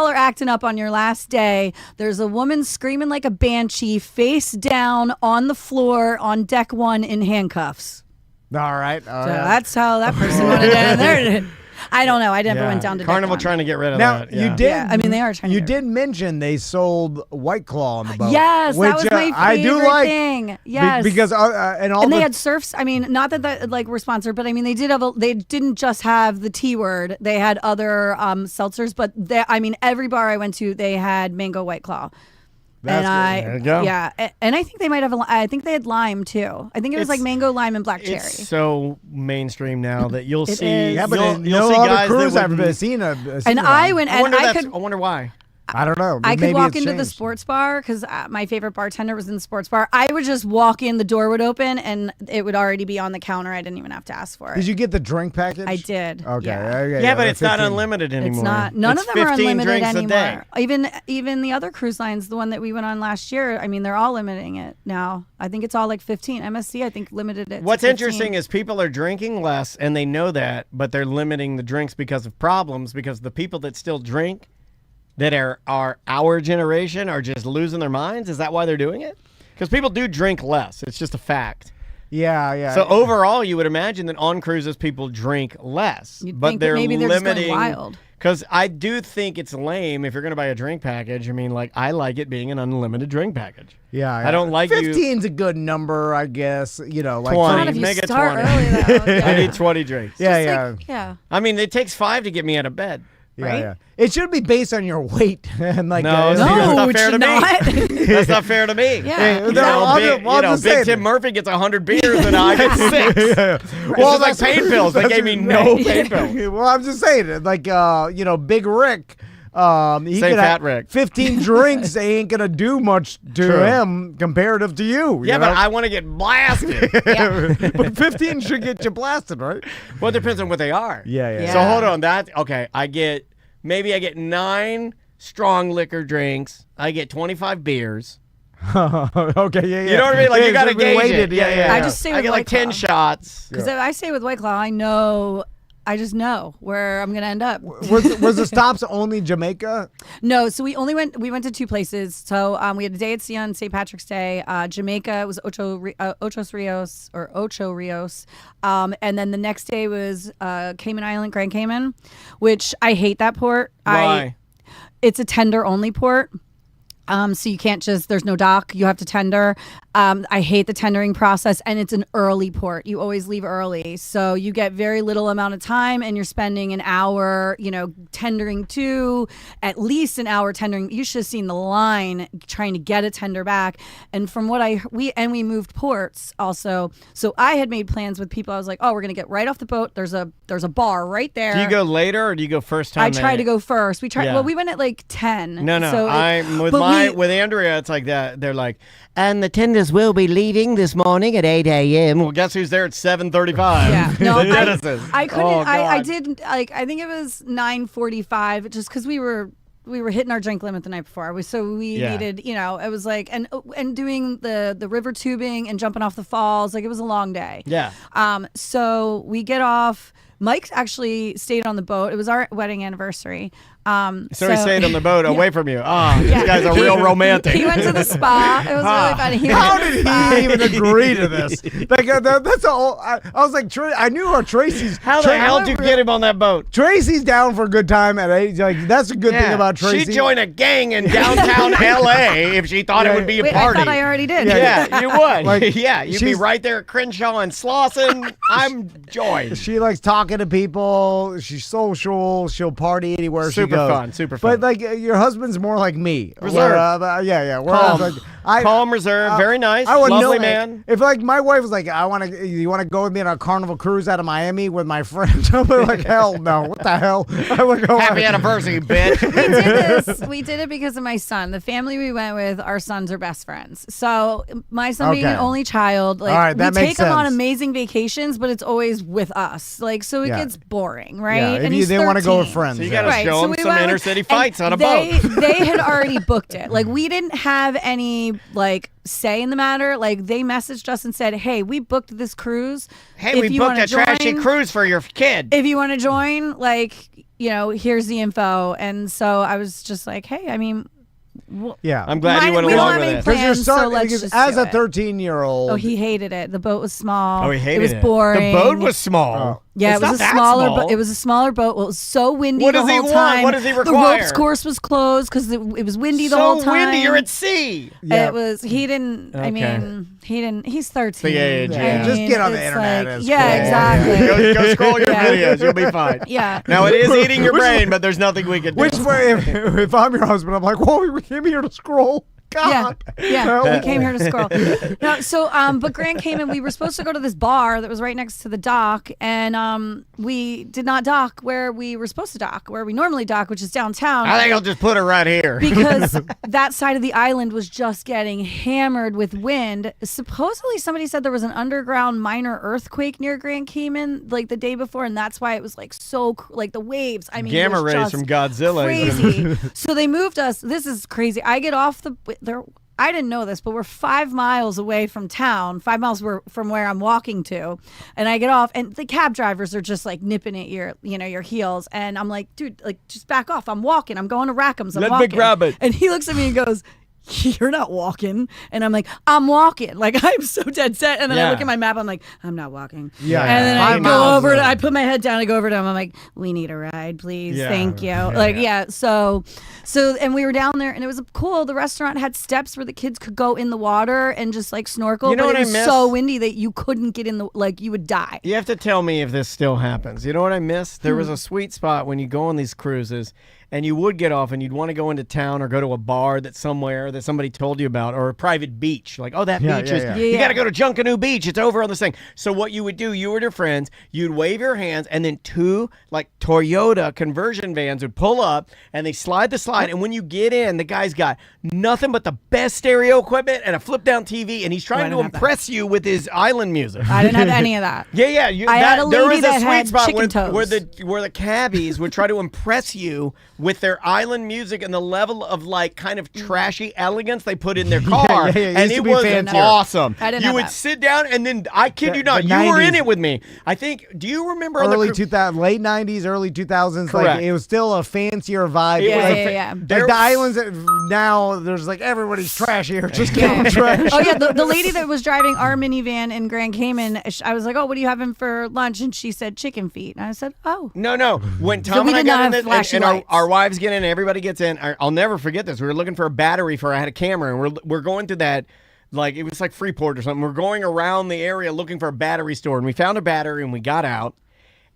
S5: are acting up on your last day. There's a woman screaming like a banshee, face down on the floor on deck 1 in handcuffs.
S2: All right.
S5: So that's how that person went down there. I don't know. I never went down to
S1: Carnival
S5: deck 1.
S1: trying to get rid of
S2: Now
S1: that.
S2: you
S1: Yeah.
S2: did.
S5: Yeah, I mean, they are trying.
S2: You
S5: to
S2: did mention they sold White Claw on the boat.
S5: Yes,
S2: which,
S5: that was my favorite
S2: I do like
S5: thing. Yes,
S2: because
S5: and they had surfs. I mean, not that like we're sponsored, but I mean, they didn't just have the T word. They had other seltzers, but every bar I went to, they had mango White Claw.
S2: That's
S5: and
S2: good.
S1: There you go.
S5: Yeah, and I think they might have. I think they had lime too. I think it was like mango, lime, and black cherry.
S1: It's so mainstream now that you'll
S5: It
S1: see.
S5: is.
S2: Yeah, but
S1: you'll
S2: no
S1: see
S2: other
S1: guys
S2: cruise
S1: that
S2: I've
S1: wouldn't-
S2: seen
S5: And
S2: it
S5: I
S2: on.
S5: went,
S1: I
S5: and
S1: wonder,
S5: I
S1: I wonder why.
S2: I don't know.
S5: I could
S2: Maybe
S5: walk
S2: it's
S5: into the
S2: changed.
S5: sports bar because my favorite bartender was in the sports bar. I would just walk in, the door would open, and it would already be on the counter. I didn't even have to ask for it.
S2: Did you get the drink package?
S5: I did.
S2: Okay.
S5: Yeah.
S1: Yeah, but
S2: the
S1: it's not
S2: 15.
S1: unlimited anymore.
S5: It's not. None
S1: It's
S5: of them are
S1: 15
S5: unlimited
S1: drinks a day.
S5: anymore. Even the other cruise lines, the one that we went on last year. I mean, they're all limiting it now. I think it's all like 15. MSC, I think, limited it.
S1: What's
S5: to 15.
S1: interesting is people are drinking less, and they know that, but they're limiting the drinks because of problems. Because the people that still drink, that are our generation, are just losing their minds. Is that why they're doing it? Because people do drink less. It's just a fact.
S2: Yeah.
S1: So overall, you would imagine that on cruises people drink less,
S5: You'd
S1: but
S5: think that
S1: they're
S5: maybe they're just going
S1: limiting.
S5: wild.
S1: Because I do think it's lame if you're going to buy a drink package. I mean, like, I like it being an unlimited drink package.
S2: Yeah.
S1: I don't like
S2: 15's a good number, I guess. You know, like
S1: 20.
S5: God, if you
S1: Make it
S5: start
S1: 20.
S5: early, though.
S1: I
S5: Yeah.
S1: need 20 drinks.
S2: Yeah.
S5: Yeah.
S1: I mean, it takes 5 to get me out of bed.
S5: right?
S2: Yeah. It should be based on your weight and like.
S1: No,
S2: if
S1: that's
S2: you're-
S1: not
S5: it
S1: fair to
S5: should
S1: me.
S5: not.
S1: That's not fair to me.
S5: Yeah.
S2: Hey,
S5: exactly.
S2: no, I'm just
S1: Big
S2: saying.
S1: Tim Murphy gets 100 beers and I get 6.
S2: Yeah.
S1: Well, that's like pain pills. They gave me no pain pills.
S2: Well, I'm just saying, like, Big Rick. He
S1: Say
S2: could
S1: Fat
S2: have
S1: Rick.
S2: 15 drinks. They ain't gonna do much to
S1: True.
S2: him comparative to you.
S1: Yeah,
S2: you
S1: but
S2: know?
S1: I want to get blasted.
S2: But 15 should get you blasted, right?
S1: Well, it depends on what they are.
S2: Yeah.
S1: So hold on. Okay. I get 9 strong liquor drinks. I get 25 beers.
S2: Okay, yeah.
S1: You know what I mean? Like, you got to
S2: should be
S1: gauge
S2: weighted,
S1: it. Yeah.
S5: I just say
S1: I
S5: with
S1: get like
S5: White
S1: 10
S5: Claw.
S1: shots.
S5: Because I say with White Claw, I just know where I'm gonna end up.
S2: Was the stops only Jamaica?
S5: No, so we went to 2 places. So we had a day at sea on St. Patrick's Day. Jamaica was Ocho Rios, and then the next day was Cayman Island, Grand Cayman, which I hate that port.
S1: Why?
S5: It's a tender only port. So you can't there's no dock. You have to tender. I hate the tendering process, and it's an early port. You always leave early. So you get very little amount of time, and you're spending an hour, tendering to, at least an hour tendering. You should have seen the line trying to get a tender back. And from what we moved ports also. So I had made plans with people. I was like, oh, we're going to get right off the boat. There's a bar right there.
S1: Do you go later or do you go first time?
S5: I try to go first. We tried.
S1: Yeah.
S5: Well, we went at like 10.
S1: No.
S5: So
S1: With Andrea, it's like that. They're like, and the tenders will be leaving this morning at 8 a.m. Well, guess who's there at 7:35?
S5: Yeah, no,
S1: The Dennis's.
S5: I couldn't.
S1: Oh,
S5: I
S1: God.
S5: did like. I think it was 9:45, just because we were hitting our drink limit the night before. We
S1: Yeah.
S5: needed, it was like and doing the river tubing and jumping off the falls. Like, it was a long day.
S1: Yeah.
S5: So we get off. Mike actually stayed on the boat. It was our wedding anniversary.
S1: So he stayed on the boat away from you. Oh, these guys are real romantic.
S5: He went to the spa. It was really funny. He
S2: How
S5: went to the
S2: did
S5: spa.
S2: he even agree to this? Like that's all. I was like, I knew how Tracy's.
S1: How the hell did you get him on that boat?
S2: Tracy's down for a good time at 8. Like, that's a good thing about Tracy.
S1: She'd join a gang in downtown L.A. if she thought it would be a
S5: Wait,
S1: party.
S5: I thought I already did.
S1: Yeah, you would.
S2: Like,
S1: yeah, you'd be
S2: she's-
S1: right there at Crenshaw and Slauson. I'm joined.
S2: She likes talking to people. She's social. She'll party anywhere she
S1: Super
S2: goes.
S1: fun, super fun.
S2: But like your husband's more like me.
S1: Reserved.
S2: Where, yeah. Whereas,
S1: Calm.
S2: like,
S1: calm, reserved, very nice,
S2: I would know,
S1: lovely
S2: like,
S1: man.
S2: If like my wife was like, you want to go with me on a Carnival cruise out of Miami with my friends? I'm like, hell no. What the hell? I'm like, oh,
S1: Happy anniversary, bitch.
S5: We did it because of my son. The family we went with, our sons are best friends. So my son being an only child, like,
S2: all right, that
S5: we
S2: makes
S5: take him on
S2: sense.
S5: amazing vacations, but it's always with us. Like, so it gets boring, right?
S2: Yeah,
S5: and
S2: if they want to go with friends.
S1: So you got to show them
S5: we
S1: some
S5: went
S1: inner
S5: with-
S1: city
S5: and
S1: fights on a
S5: they,
S1: boat.
S5: They had already booked it. Like, we didn't have any like say in the matter. Like, they messaged us and said, "Hey, we booked this cruise.
S1: Hey,
S5: If
S1: we
S5: you
S1: booked
S5: wanna
S1: a trashy
S5: join-
S1: cruise for your kid.
S5: If you want to join, like, here's the info." And so I was just like, "Hey, I mean."
S2: Yeah,
S1: I'm glad you went
S5: we don't
S1: along
S5: have
S1: with
S5: any
S1: it.
S5: plans,
S2: because your son,
S5: so let's
S2: because
S5: just
S2: as
S5: do
S2: a
S5: it.
S2: 13-year-old,
S5: Oh, he hated it. The boat was small.
S1: Oh, he hated
S5: it. Was
S1: it.
S5: boring.
S1: The boat was small.
S5: Yeah,
S1: It's
S5: it was
S1: not
S5: a
S1: that
S5: smaller
S1: small.
S5: boat. It was a smaller boat. Well, it was so windy
S1: What
S5: the
S1: does he
S5: whole
S1: want?
S5: time.
S1: What does he
S5: The
S1: require?
S5: ropes course was closed because it was windy the
S1: so
S5: whole time.
S1: windy. You're at sea.
S2: Yeah.
S5: It was. He didn't. I
S1: Okay.
S5: mean, he didn't. He's 13.
S1: The age,
S5: I
S1: yeah.
S2: Just
S5: mean,
S2: get on the
S5: it's
S2: internet
S5: like-
S2: and
S5: yeah,
S2: scroll.
S5: exactly.
S1: Go scroll your
S5: Yeah.
S1: videos. You'll be fine.
S5: Yeah.
S1: Now it is eating your brain, but there's nothing we can do.
S2: which way, if I'm your husband, I'm like, whoa, we came here to scroll. God.
S5: Yeah, we came here to scroll. No, so but Grant came and we were supposed to go to this bar that was right next to the dock, and we did not dock where we were supposed to dock, where we normally dock, which is downtown.
S1: I think I'll just put it right here.
S5: Because that side of the island was just getting hammered with wind. Supposedly somebody said there was an underground minor earthquake near Grand Cayman like the day before, and that's why it was like like the waves. I mean, it
S1: Gamma
S5: was
S1: rays
S5: just
S1: from Godzilla.
S5: crazy. So they moved us. This is crazy. I get off there. I didn't know this, but we're 5 miles away from town. 5 miles from where I'm walking to, and I get off, and the cab drivers are just like nipping at your heels, and I'm like, dude, like just back off. I'm walking. I'm going to Rackham's. I'm
S1: Let me
S5: walking.
S1: grab it.
S5: And he looks at me and goes, "You're not walking." And I'm like, "I'm walking." Like, I'm so dead set. And then I look at my map. I'm like, "I'm not walking."
S2: Yeah.
S5: And then I
S2: 5
S5: go
S2: miles,
S5: over.
S2: though.
S5: I put my head down. I go over to him. I'm like, "We need a ride, please.
S1: Yeah.
S5: Thank you." So, and we were down there, and it was cool. The restaurant had steps where the kids could go in the water and just like snorkel.
S1: You know
S5: but
S1: what
S5: it
S1: I
S5: was
S1: miss?
S5: so windy that you couldn't get in you would die.
S1: You have to tell me if this still happens. You know what I miss? There was a sweet spot when you go on these cruises and you would get off and you'd want to go into town or go to a bar that's somewhere that somebody told you about, or a private beach. Like, oh, that beach is, you
S5: Yeah.
S1: got to go to Junkanoo Beach. It's over on this thing. So what you would do, you and your friends, you'd wave your hands, and then 2 like Toyota conversion vans would pull up and they slide the slide. And when you get in, the guy's got nothing but the best stereo equipment and a flip down TV, and he's trying to
S5: didn't have that.
S1: impress you with his island music.
S5: I didn't have any of that.
S1: Yeah.
S5: I had a
S1: there
S5: lady
S1: was
S5: that
S1: a sweet
S5: had
S1: spot
S5: chicken toes.
S1: where the cabbies would try to impress you with their island music and the level of like kind of trashy elegance they put in their car.
S2: yeah, it
S1: and
S2: used to
S1: it
S2: be
S1: was
S2: fancier.
S1: awesome.
S5: I didn't
S1: you
S5: have
S1: would
S5: that.
S1: sit down, and then I kid you not,
S2: the
S1: you were in
S2: 90s.
S1: it with me. I think. Do you remember on
S2: early
S1: the
S2: 2000, late 90s, early 2000s.
S1: Correct.
S2: Like it was still a fancier vibe.
S5: Yeah,
S2: like,
S5: yeah.
S2: Like the islands that now, there's like everybody's trash here. Just give them trash.
S5: Oh yeah, the lady that was driving our minivan in Grand Cayman, I was like, "Oh, what are you having for lunch?" And she said chicken feet, and I said, "Oh."
S1: No. When Tom
S5: we
S1: and I
S5: did
S1: got
S5: not
S1: in
S5: have
S1: it,
S5: flashy
S1: and our,
S5: lights.
S1: our wives get in, everybody gets in. I'll never forget this. We were looking for a battery I had a camera, and we're going to that, like it was like Freeport or something. We're going around the area looking for a battery store, and we found a battery, and we got out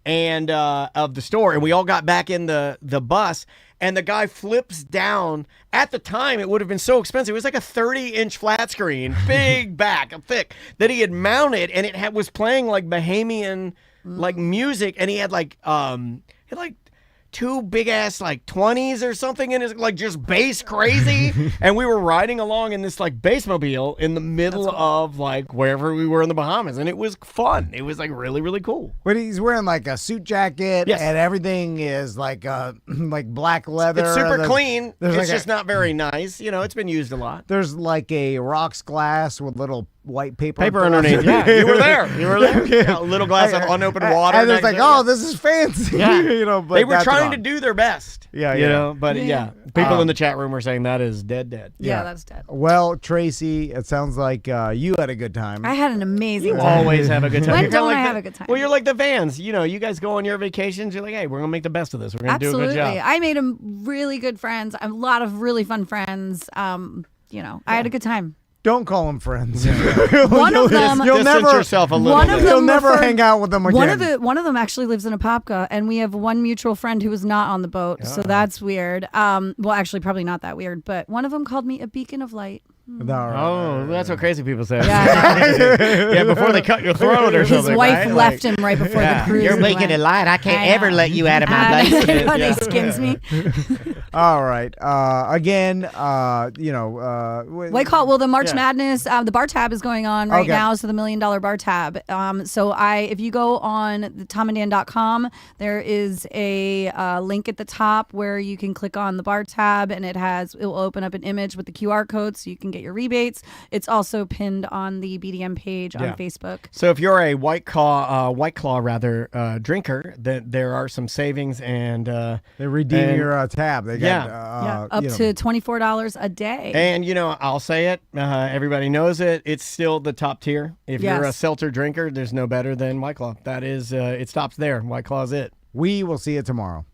S1: and of the store, and we all got back in the bus. And the guy flips down. At the time, it would have been so expensive. It was like a 30-inch flat screen, big back, thick, that he had mounted, and it was playing like Bahamian like music, and he had like 2 big ass like 20s or something in his, like just bass crazy. And we were riding along in this like bass mobile in the middle of like wherever we were in the Bahamas, and it was fun. It was like really, really cool.
S2: But he's wearing like a suit jacket,
S1: Yes.
S2: and everything is like like black leather.
S1: It's super
S2: There's-
S1: clean.
S2: there's
S1: It's
S2: like
S1: just not very nice. You know, it's been used a lot.
S2: There's like a rocks glass with little white paper
S1: Underneath. Yeah, you were there. You were there. Yeah, a little glass of unopened water.
S2: And it's
S1: next
S2: like,
S1: to it.
S2: oh, this is fancy.
S1: Yeah.
S2: You know, but
S1: They were
S2: that's
S1: trying
S2: wrong.
S1: to do their best.
S2: Yeah,
S1: You
S2: yeah.
S1: know, but yeah. People in the chat room were saying that is dead.
S5: Yeah, that's dead.
S2: Well, Tracy, it sounds like you had a good time.
S5: I had an amazing
S1: You
S5: time.
S1: always have a good time.
S5: When
S1: You're kinda
S5: don't
S1: like
S5: I have a good time?
S1: Well, you're like the Vans. You know, you guys go on your vacations. You're like, hey, we're going to make the best of this. We're going to do a
S5: Absolutely.
S1: good job.
S5: I made really good friends. A lot of really fun friends. I had a good time.
S2: Don't call them friends.
S5: One of them,
S2: You'll
S1: Distance
S2: never.
S1: yourself a little
S5: one
S1: bit.
S5: of them
S2: You'll never
S5: referred-
S2: hang out with them again.
S5: one of them actually lives in Apopka, and we have one mutual friend who was not on the boat, so that's weird. Well, actually, probably not that weird, but one of them called me a beacon of light.
S1: Oh, that's what crazy people say.
S5: Yeah.
S1: Yeah, before they cut your throat or
S5: His
S1: something.
S5: wife
S1: right?
S5: left him right before
S1: Yeah.
S5: the cruise.
S6: You're
S5: and
S6: making
S5: went.
S6: it light. I can't
S3: I
S6: ever
S3: know.
S6: let you out of my place.
S5: They skins me.
S2: All right. Again,
S5: White Claw. Well, the March
S1: Yeah.
S5: Madness, the bar tab is going on right
S2: Okay.
S5: now. So the $1 million bar tab. If you go on the tomandan.com, there is a link at the top where you can click on the bar tab, and it will open up an image with the QR code so you can get your rebates. It's also pinned on the BDM page on
S1: Yeah.
S5: Facebook.
S1: So if you're a White Claw drinker, there are some savings and
S2: they redeem
S1: and-
S2: your tab. They got
S5: Up to $24 a day.
S1: And, I'll say it. Everybody knows it. It's still the top tier. If you're a
S5: Yes.
S1: seltzer drinker, there's no better than White Claw. That is, it stops there. White Claw's it.
S2: We will see you tomorrow.